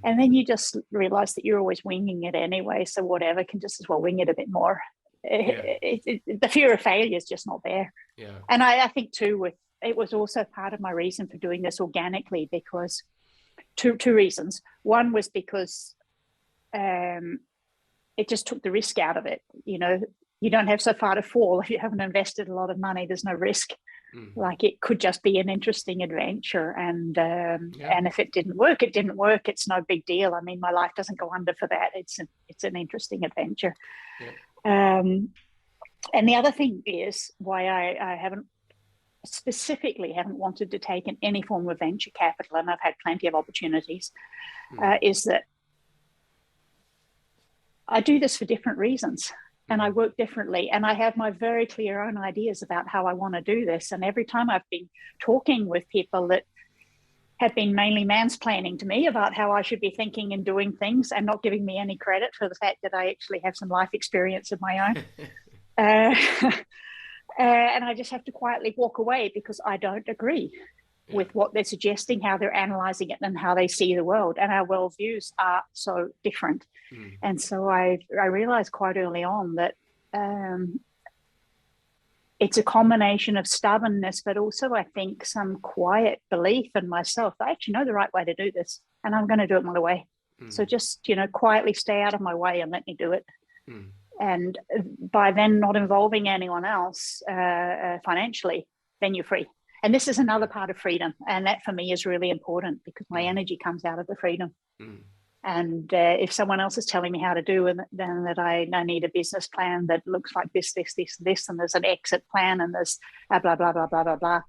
And then you just realize that you're always winging it anyway, so whatever, can just as well wing it a bit more. The fear of failure is just not there. Yeah. And I think too, it was also part of my reason for doing this organically, because two reasons. One was because it just took the risk out of it. You don't have so far to fall. If you haven't invested a lot of money, there's no risk. Like, it could just be an interesting adventure, and if it didn't work, it didn't work. It's no big deal. I mean, my life doesn't go under for that. It's an interesting adventure. And the other thing is why I haven't wanted to take in any form of venture capital, and I've had plenty of opportunities, is that I do this for different reasons. And I work differently, and I have my very clear own ideas about how I want to do this. And every time I've been talking with people that have been mainly mansplaining to me about how I should be thinking and doing things, and not giving me any credit for the fact that I actually have some life experience of my own. uh, and I just have to quietly walk away because I don't agree with what they're suggesting, how they're analysing it, and how they see the world. And our worldviews are so different. And so I realised quite early on that it's a combination of stubbornness, but also I think some quiet belief in myself. I actually know the right way to do this, and I'm going to do it my way. So just, quietly stay out of my way and let me do it. And by then not involving anyone else financially, then you're free. And this is another part of freedom. And that for me is really important, because my energy comes out of the freedom. And if someone else is telling me how to do it, then that I need a business plan that looks like this, and there's an exit plan, and there's blah, blah, blah, blah, blah, blah.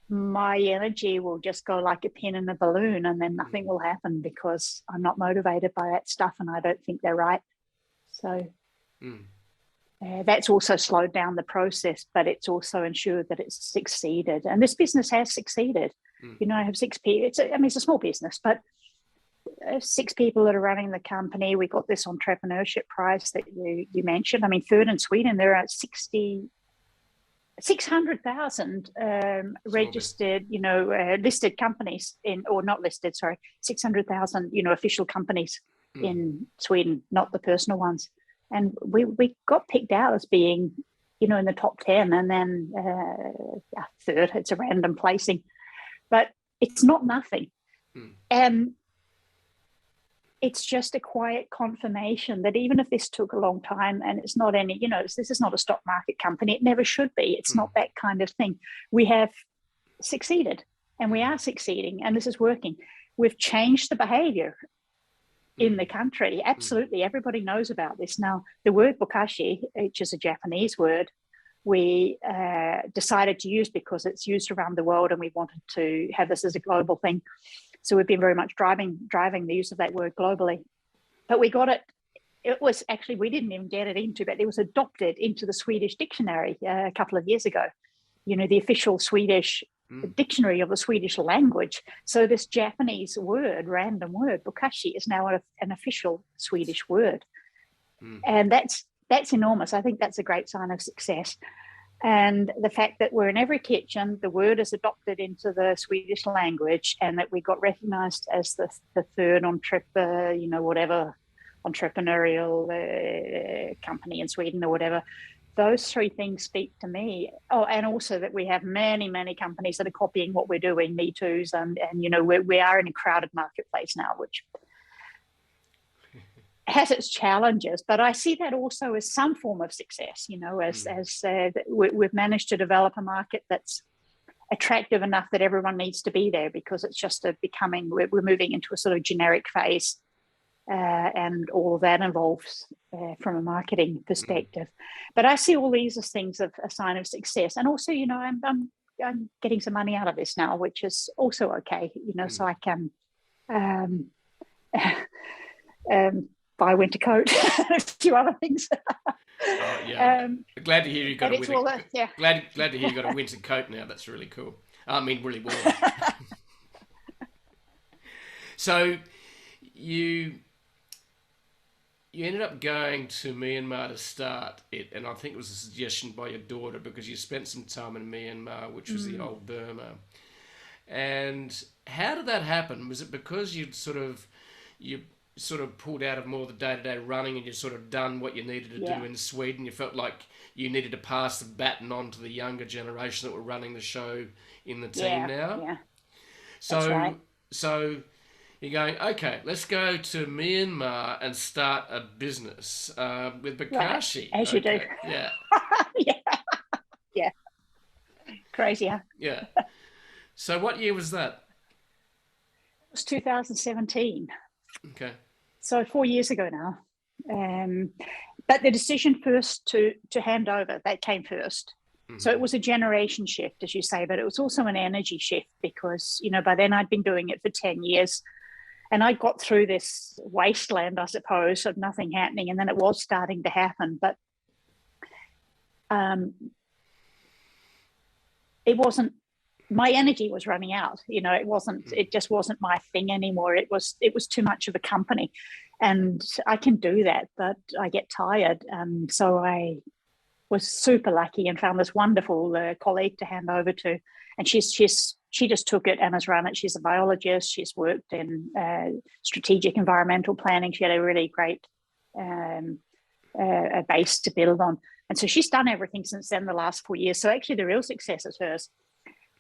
My energy will just go like a pin in a balloon, and then nothing will happen, because I'm not motivated by that stuff, and I don't think they're right. So that's also slowed down the process, but it's also ensured that it's succeeded. And this business has succeeded. I have 6 people. It's a small business, but 6 people that are running the company. We got this entrepreneurship prize that you mentioned. Third in Sweden, there are 600,000 registered, listed companies or not listed, 600,000, official companies in Sweden, not the personal ones. And we got picked out as being, in the top 10, and then third. It's a random placing, but it's not nothing. And it's just a quiet confirmation that even if this took a long time, and it's not any, this is not a stock market company, it never should be. It's not that kind of thing. We have succeeded, and we are succeeding, and this is working. We've changed the behavior in the country. Absolutely. Everybody knows about this now. The word bokashi, which is a Japanese word, we decided to use because it's used around the world, and we wanted to have this as a global thing. So we've been very much driving the use of that word globally. But we got it. It was actually, we didn't even get it into, but it was adopted into the Swedish dictionary a couple of years ago. The official Swedish dictionary of the Swedish language. So this Japanese word, random word, bokashi, is now an official Swedish word. And that's enormous. I think that's a great sign of success. And the fact that we're in every kitchen, the word is adopted into the Swedish language, and that we got recognized as the third entrepreneurial company in Sweden or whatever. Those 3 things speak to me. Oh, and also that we have many, many companies that are copying what we're doing, Me Too's, and we are in a crowded marketplace now, which has its challenges, but I see that also as some form of success, as we've managed to develop a market that's attractive enough that everyone needs to be there, because it's just we're moving into a sort of generic phase, and all of that involves from a marketing perspective. But I see all these as things of a sign of success. And also, I'm getting some money out of this now, which is also okay, so I can buy a winter coat and a few other things. Glad to hear you got a winter. Glad to hear you got a winter coat now. That's really cool. Really warm. So you ended up going to Myanmar to start it, and I think it was a suggestion by your daughter, because you spent some time in Myanmar, which was the old Burma. And how did that happen? Was it because you sort of pulled out of more of the day-to-day running, and you'd sort of done what you needed to do in Sweden? You felt like you needed to pass the baton on to the younger generation that were running the show in the team now? Yeah, so, that's right. So you're going, okay, let's go to Myanmar and start a business with bokashi. Right. As you do. Yeah. Yeah. Crazy, huh? Yeah. So what year was that? It was 2017. Okay. So 4 years ago now. But the decision first to hand over, that came first. So it was a generation shift, as you say, but it was also an energy shift, because, by then I'd been doing it for 10 years, and I got through this wasteland, I suppose, of nothing happening, and then it was starting to happen. But it wasn't my energy was running out. It just wasn't my thing anymore. It was too much of a company, and I can do that, but I get tired. And so I was super lucky and found this wonderful colleague to hand over to, and she just took it and has run it. She's a biologist. She's worked in strategic environmental planning. She had a really great a base to build on, and so she's done everything since then, the last 4 years. So actually, the real success is hers,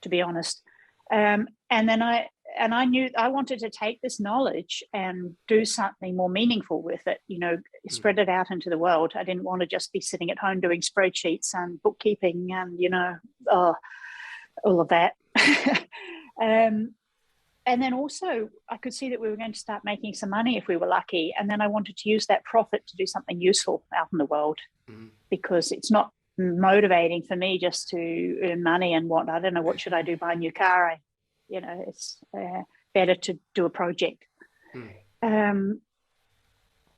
to be honest. And then I knew I wanted to take this knowledge and do something more meaningful with it, spread it out into the world. I didn't want to just be sitting at home doing spreadsheets and bookkeeping and, all of that. And then also I could see that we were going to start making some money if we were lucky. And then I wanted to use that profit to do something useful out in the world, because it's not motivating for me just to earn money and I don't know, what should I do, buy a new car? It's better to do a project.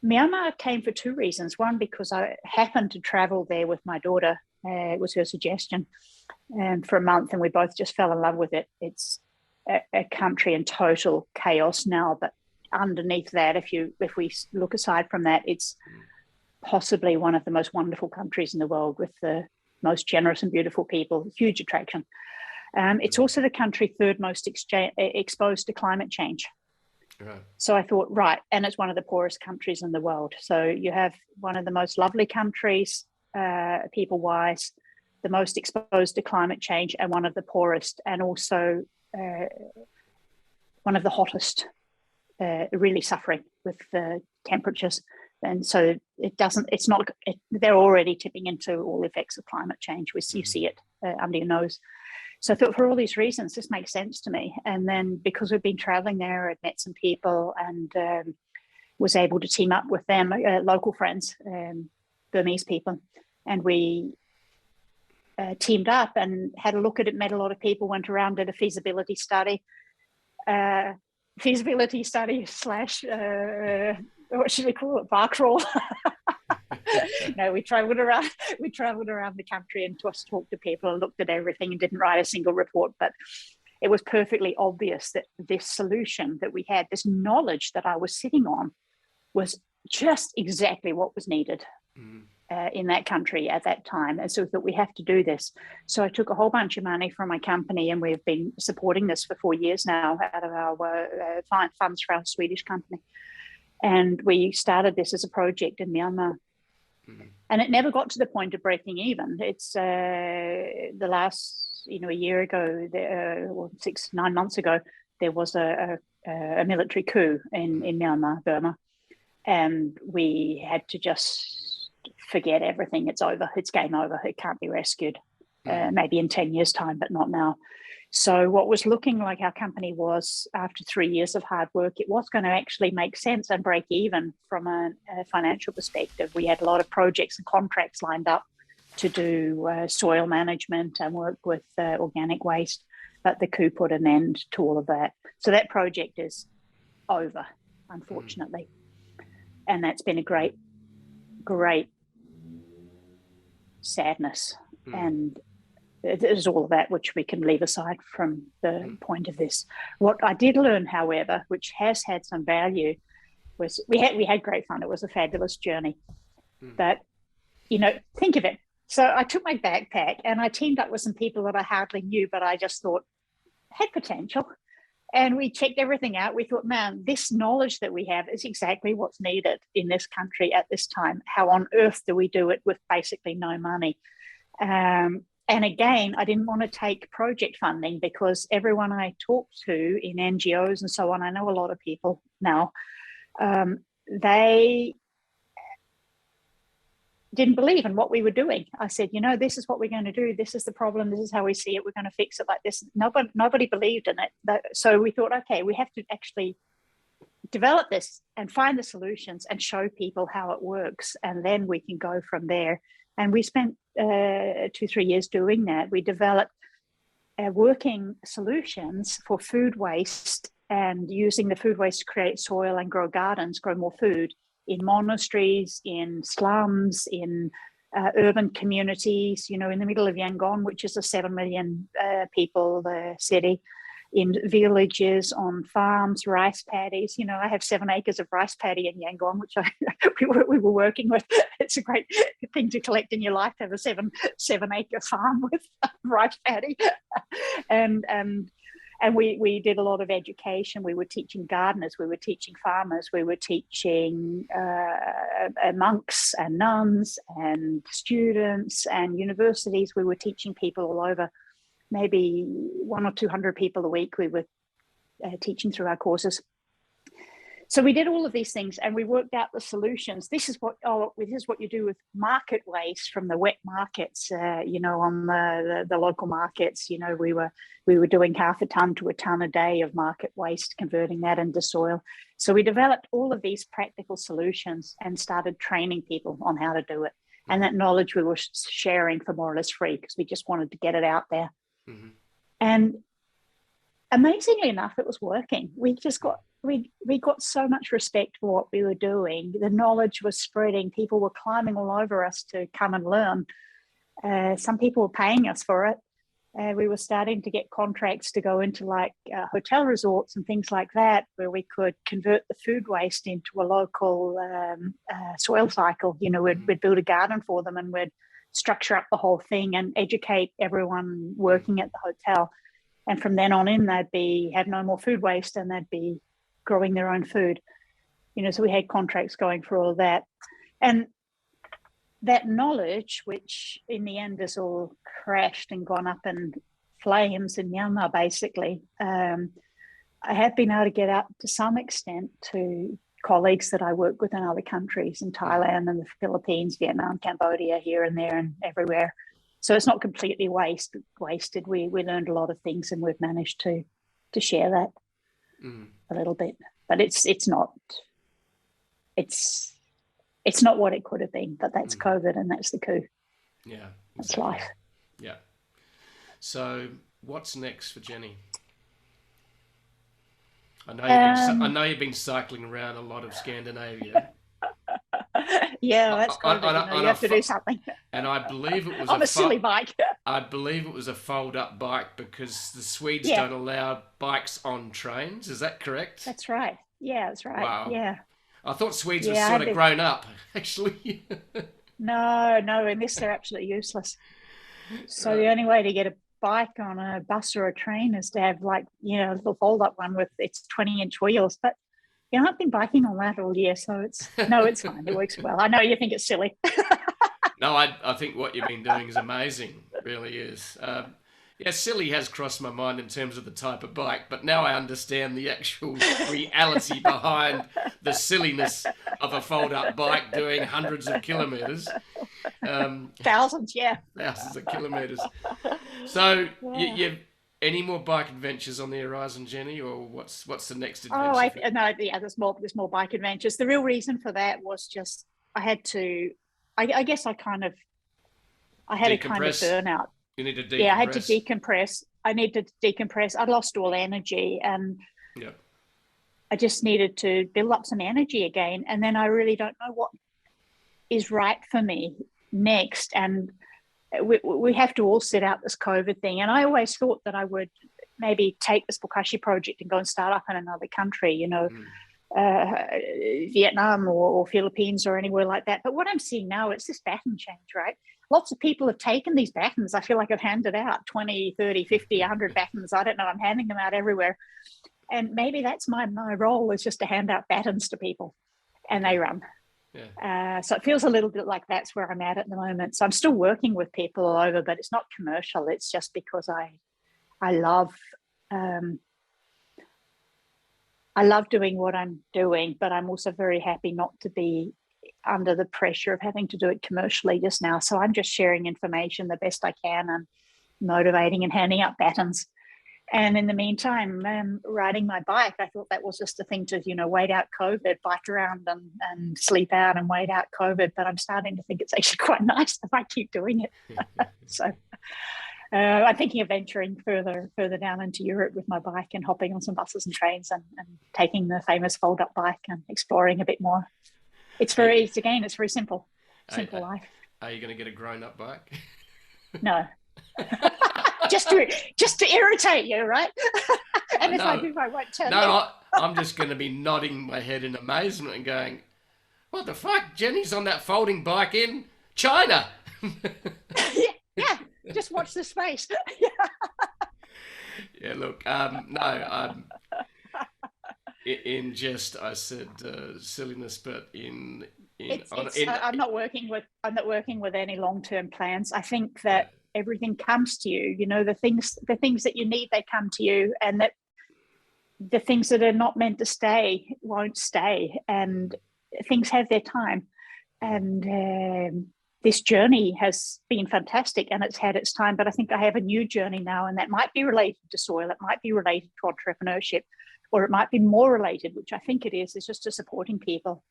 Myanmar came for two reasons. One, because I happened to travel there with my daughter. It was her suggestion, for a month, and we both just fell in love with it. It's a country in total chaos now, but underneath that, if we look aside from that, it's possibly one of the most wonderful countries in the world, with the most generous and beautiful people, huge attraction. It's also the country third most exposed to climate change. Right. So I thought, right, and it's one of the poorest countries in the world. So you have one of the most lovely countries, people-wise, the most exposed to climate change, and one of the poorest, and also one of the hottest, really suffering with the temperatures. And so they're already tipping into all effects of climate change. You see it under your nose. So I thought, for all these reasons, this makes sense to me. And then because we've been traveling there, I'd met some people and was able to team up with them, local friends, Burmese people. And we teamed up and had a look at it, met a lot of people, went around, did a feasibility study slash, what should we call it, bar crawl. No, we traveled around the country and just talked to people and looked at everything and didn't write a single report. But it was perfectly obvious that this solution that we had, this knowledge that I was sitting on, was just exactly what was needed in that country at that time. And so we thought, we have to do this. So I took a whole bunch of money from my company, and we've been supporting this for 4 years now out of our funds for our Swedish company. And we started this as a project in Myanmar. And it never got to the point of breaking even. It's the last, a year ago, 9 months ago, there was a military coup in Myanmar, Burma. And we had to just forget everything. It's over. It's game over. It can't be rescued. Maybe in 10 years' time, but not now. So what was looking like our company was, after 3 years of hard work, it was going to actually make sense and break even from a financial perspective. We had a lot of projects and contracts lined up to do soil management and work with organic waste, but the coup put an end to all of that. So that project is over, unfortunately. And that's been a great, great sadness. And there's all of that, which we can leave aside from the point of this. What I did learn, however, which has had some value, was we had great fun. It was a fabulous journey. But, think of it. So I took my backpack and I teamed up with some people that I hardly knew, but I just thought had potential. And we checked everything out. We thought, man, this knowledge that we have is exactly what's needed in this country at this time. How on earth do we do it with basically no money? And again, I didn't want to take project funding, because everyone I talked to in NGOs and so on, I know a lot of people now, they didn't believe in what we were doing. I said, this is what we're going to do. This is the problem. This is how we see it. We're going to fix it like this. Nobody believed in it. So we thought, okay, we have to actually develop this and find the solutions and show people how it works. And then we can go from there. And we spent 2-3 years doing that. We developed working solutions for food waste, and using the food waste to create soil and grow gardens, grow more food in monasteries, in slums, in urban communities, in the middle of Yangon, which is a 7 million people city, in villages, on farms, rice paddies. I have 7 acres of rice paddy in Yangon, which we were working with. It's a great thing to collect in your life, to have a 7-acre farm with rice paddy. And we did a lot of education. We were teaching gardeners, we were teaching farmers, we were teaching monks and nuns and students and universities. We were teaching people all over. Maybe 100 or 200 people a week we were teaching through our courses. So we did all of these things, and we worked out the solutions. This is what you do with market waste from the wet markets. On the local markets. We were doing 0.5 ton to 1 ton a day of market waste, converting that into soil. So we developed all of these practical solutions and started training people on how to do it. And that knowledge we were sharing for more or less free, because we just wanted to get it out there. Mm-hmm. And amazingly enough, it was working. We got so much respect for what we were doing. The knowledge was spreading. People were climbing all over us to come and learn. Some people were paying us for it. We were starting to get contracts to go into hotel resorts and things like that, where we could convert the food waste into a local soil cycle. We'd build a garden for them, and we'd structure up the whole thing and educate everyone working at the hotel. And from then on in, they'd have no more food waste, and they'd be growing their own food. So we had contracts going for all that. And that knowledge, which in the end has all crashed and gone up in flames in Myanmar, basically, I have been able to get out to some extent to colleagues that I work with in other countries, in Thailand and the Philippines, Vietnam, Cambodia, here and there and everywhere. So it's not completely wasted. We learned a lot of things, and we've managed to share that a little bit. But it's not what it could have been. But that's COVID, and that's the coup. Yeah, exactly. That's life. Yeah. So what's next for Jenny? I know you've been cycling around a lot of Scandinavia. Yeah, that's COVID. You have to do something. And I believe it was on a silly bike. I believe it was a fold-up bike, because the Swedes don't allow bikes on trains. Is that correct? That's right. Yeah, that's right. Wow. Yeah. I thought Swedes were sort of grown up, actually. No, in this they're absolutely useless. So the only way to get a bike on a bus or a train is to have a little fold-up one with its 20-inch wheels. But I've been biking on that all year, so it's fine. It works well. I know you think it's silly. No, I think what you've been doing is amazing. It really is. Silly has crossed my mind in terms of the type of bike, but now I understand the actual reality behind the silliness of a fold-up bike doing hundreds of kilometres. Thousands, yeah. Thousands of kilometres. So, you any more bike adventures on the horizon, Jenny, or what's the next adventure? There's more bike adventures. The real reason for that was just I had to. I guess I had a kind of burnout. You need to decompress. Yeah, I had to decompress. I needed to decompress. I lost all energy, and I just needed to build up some energy again. And then I really don't know what is right for me next. And we have to all sit out this COVID thing. And I always thought that I would maybe take this bokashi project and go and start up in another country, Vietnam or Philippines or anywhere like that. But what I'm seeing now, it's this baton change, right? Lots of people have taken these batons. I feel like I've handed out 20, 30, 50, 100 batons. I don't know. I'm handing them out everywhere. And maybe that's my role, is just to hand out batons to people, and they run. Yeah. So it feels a little bit like that's where I'm at the moment. So I'm still working with people all over, but it's not commercial. It's just because I love doing what I'm doing, but I'm also very happy not to be under the pressure of having to do it commercially just now. So I'm just sharing information the best I can and motivating and handing out batons. And in the meantime, riding my bike, I thought that was just a thing to, wait out COVID, bike around and sleep out and wait out COVID. But I'm starting to think it's actually quite nice if I keep doing it. So I'm thinking of venturing further down into Europe with my bike and hopping on some buses and trains and taking the famous fold-up bike and exploring a bit more. It's very simple life. Are you going to get a grown-up bike? No. just to irritate you, right? And if I do, I won't tell you. I'm just going to be nodding my head in amazement and going, what the fuck? Jenny's on that folding bike in China. Yeah, just watch the space. Yeah, look, in jest, I said silliness, but I'm not working with any long-term plans. I think that everything comes to you. You know, the things that you need, they come to you, and that the things that are not meant to stay won't stay, and things have their time. And this journey has been fantastic, and it's had its time. But I think I have a new journey now, and that might be related to soil. It might be related to entrepreneurship, or it might be more related, which I think it is just to supporting people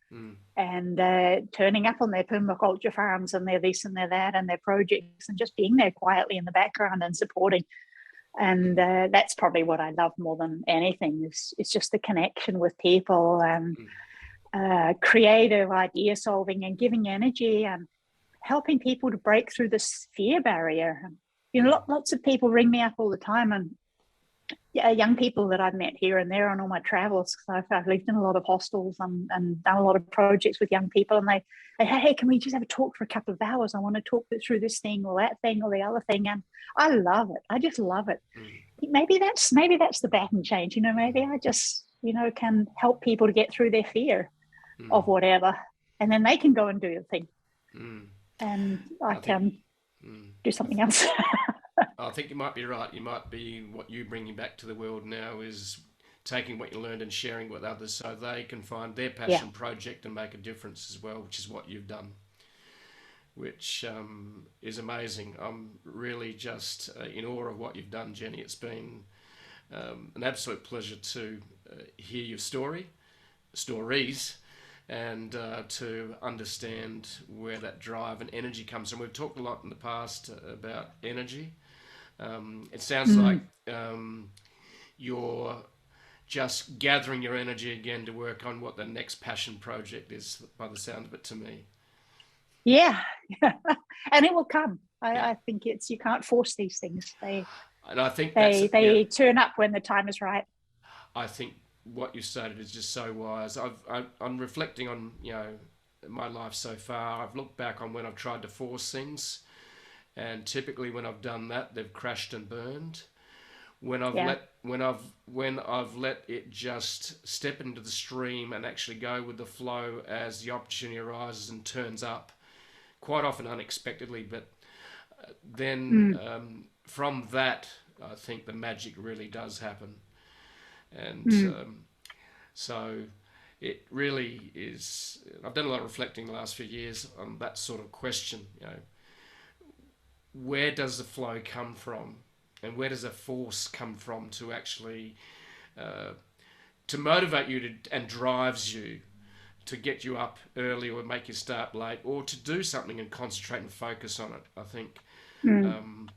and turning up on their permaculture farms and their this and their that and their projects, and just being there quietly in the background and supporting. And that's probably what I love more than anything. It's just the connection with people and creative idea solving and giving energy and helping people to break through this fear barrier. You know, lots of people ring me up all the time, and young people that I've met here and there on all my travels. I've lived in a lot of hostels and done a lot of projects with young people, and they hey, can we just have a talk for a couple of hours? I want to talk through this thing or that thing or the other thing. And I love it. I just love it. Maybe that's the baton change. You know, maybe I just, you know, can help people to get through their fear of whatever, and then they can go and do the thing. And I can do something else. I think you might be right. You might be, what you're bringing back to the world now is taking what you learned and sharing with others so they can find their passion project and make a difference as well, which is what you've done, which is amazing. I'm really just in awe of what you've done, Jenny. It's been an absolute pleasure to hear your stories, and to understand where that drive and energy comes from. We've talked a lot in the past about energy. It sounds like you're just gathering your energy again to work on what the next passion project is, by the sound of it to me. Yeah. And it will come. I think you can't force these things. They turn up when the time is right. I think what you stated is just so wise. I'm reflecting on, you know, my life so far. I've looked back on when I've tried to force things, and typically when I've done that, they've crashed and burned. When I've let it just step into the stream and actually go with the flow as the opportunity arises and turns up, quite often unexpectedly, but then from that, I think the magic really does happen. And so it really is. I've done a lot of reflecting the last few years on that sort of question. You know, where does the flow come from, and where does the force come from to actually to motivate you and drives you to get you up early or make you start late, or to do something and concentrate and focus on it. I think, and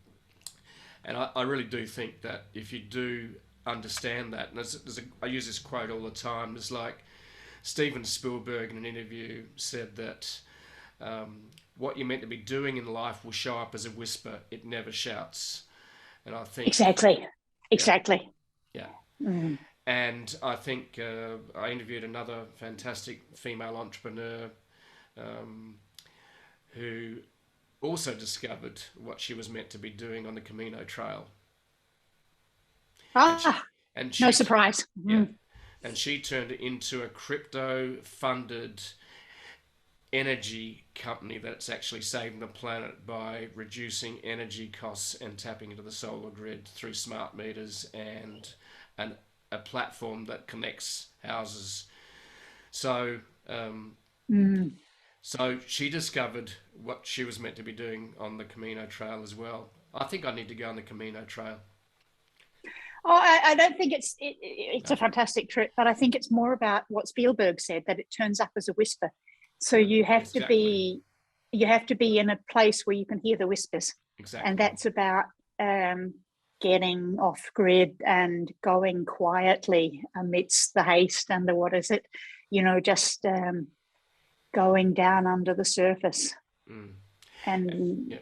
I really do think that if you do understand that, and I use this quote all the time, it's like Steven Spielberg in an interview said that what you're meant to be doing in life will show up as a whisper, it never shouts. And I think exactly. Yeah. And I think I interviewed another fantastic female entrepreneur who also discovered what she was meant to be doing on the Camino Trail. No surprise. Yeah. And she turned it into a crypto-funded energy company that's actually saving the planet by reducing energy costs and tapping into the solar grid through smart meters and a platform that connects houses. So so she discovered what she was meant to be doing on the Camino Trail as well. I think I need to go on the Camino Trail. Oh, I don't think it's a fantastic trip, but I think it's more about what Spielberg said, that it turns up as a whisper. So you have to be in a place where you can hear the whispers. Exactly. And that's about getting off grid and going quietly amidst the haste and just going down under the surface. and Yeah.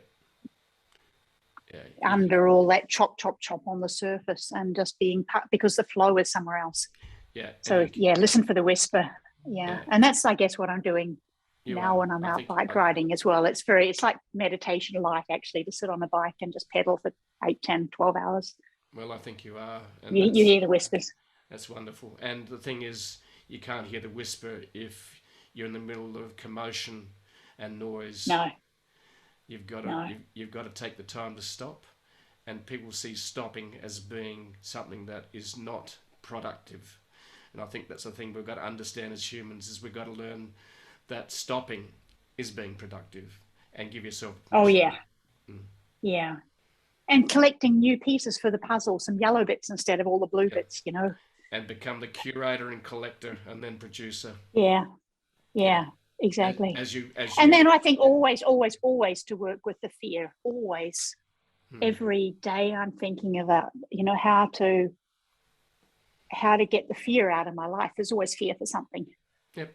Yeah. under all that chop on the surface, and just being because the flow is somewhere else. Yeah. So listen for the whisper. Yeah. And that's, I guess, what I'm doing now when I'm out bike riding as well. It's like meditation like, actually, to sit on a bike and just pedal for 8, 10, 12 hours. Well, I think you are. And you hear the whispers. That's wonderful. And the thing is, you can't hear the whisper if you're in the middle of commotion and noise. No. You've got to take the time to stop, and people see stopping as being something that is not productive. And I think that's the thing we've got to understand as humans, is we've got to learn that stopping is being productive, and give yourself permission. Oh, yeah. Yeah. And collecting new pieces for the puzzle, some yellow bits instead of all the blue bits, you know. And become the curator and collector and then producer. Yeah. Exactly. As you and then I think always to work with the fear. Always. Every day I'm thinking about, you know, how to get the fear out of my life. There's always fear for something. Yep.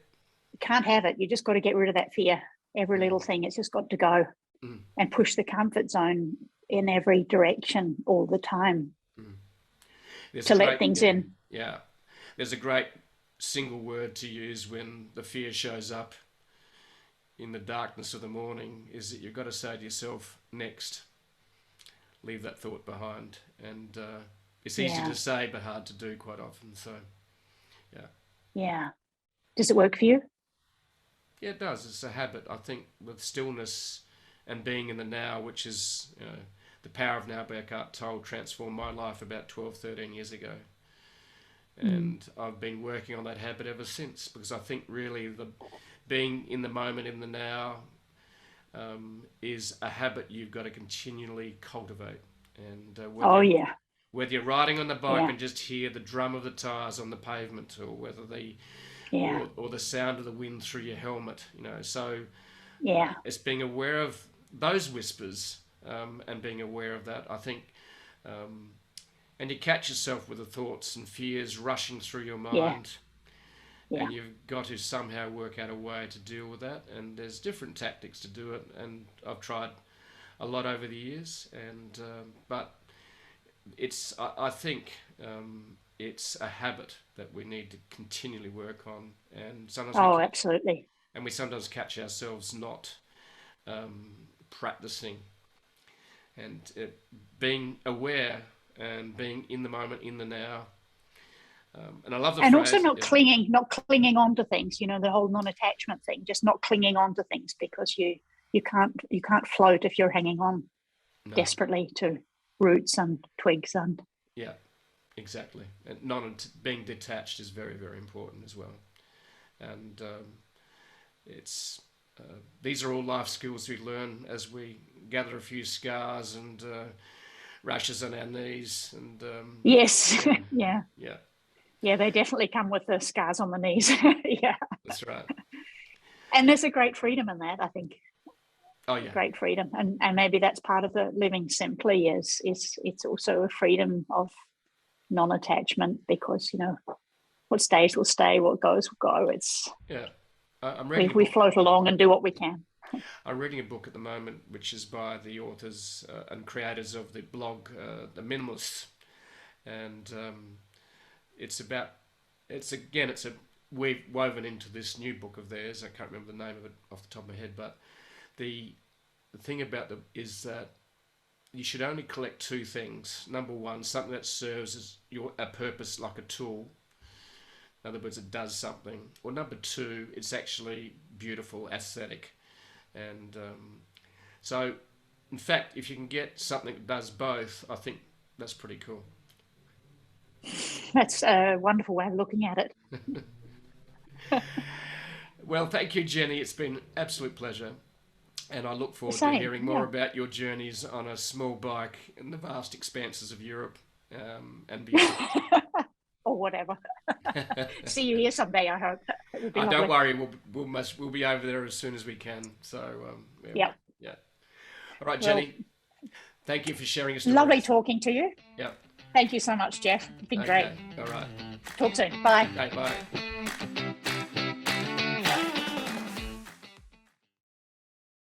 You can't have it. You just got to get rid of that fear. Every little thing, it's just got to go. And push the comfort zone in every direction all the time to let things in. Yeah. There's a great single word to use when the fear shows up in the darkness of the morning, is that you've got to say to yourself, next. Leave that thought behind. And it's easy to say but hard to do quite often. So, yeah. Does it work for you? Yeah, it does. It's a habit. I think with stillness and being in the now, which is, you know, the power of now, by Eckhart Tolle, transformed my life about 12, 13 years ago. And I've been working on that habit ever since, because I think really being in the moment, in the now, is a habit you've got to continually cultivate. And whether you're riding on the bike and just hear the drum of the tires on the pavement, or whether or the sound of the wind through your helmet, you know. So it's being aware of those whispers, and being aware of that, I think. And you catch yourself with the thoughts and fears rushing through your mind. And you've got to somehow work out a way to deal with that. And there's different tactics to do it. And I've tried a lot over the years. And but I think it's a habit that we need to continually work on. And sometimes absolutely. And we sometimes catch ourselves not practicing, and being aware and being in the moment, in the now. And I love the phrase, also not clinging on to things, you know, the whole non-attachment thing, just not clinging on to things, because you can't float if you're hanging on desperately to roots and twigs. And exactly. And being detached is very, very important as well. And it's these are all life skills we learn as we gather a few scars and rashes on our knees. And yes. Yeah, they definitely come with the scars on the knees. That's right. And there's a great freedom in that, I think. Oh yeah, great freedom, and maybe that's part of the living simply is it's also a freedom of non-attachment, because, you know, what stays will stay, what goes will go. It's I'm reading we float along and do what we can. I'm reading a book at the moment, which is by the authors and creators of the blog The Minimalists, and it's we've woven into this new book of theirs. I can't remember the name of it off the top of my head, but the thing about them is that you should only collect two things. Number one, something that serves as a purpose, like a tool. In other words, it does something. Or number two, it's actually beautiful, aesthetic. And so, in fact, if you can get something that does both, I think that's pretty cool. That's a wonderful way of looking at it. Well, thank you, Jenny. It's been an absolute pleasure. And I look forward to hearing more about your journeys on a small bike in the vast expanses of Europe and beyond. Or whatever. See you here someday, I hope. Don't worry, we'll be over there as soon as we can. So, yeah. All right, Jenny. Thank you for sharing your stories. Lovely talking to you. Yeah. Thank you so much, Jeff. It's been great. All right. Talk soon. Bye. Okay, bye.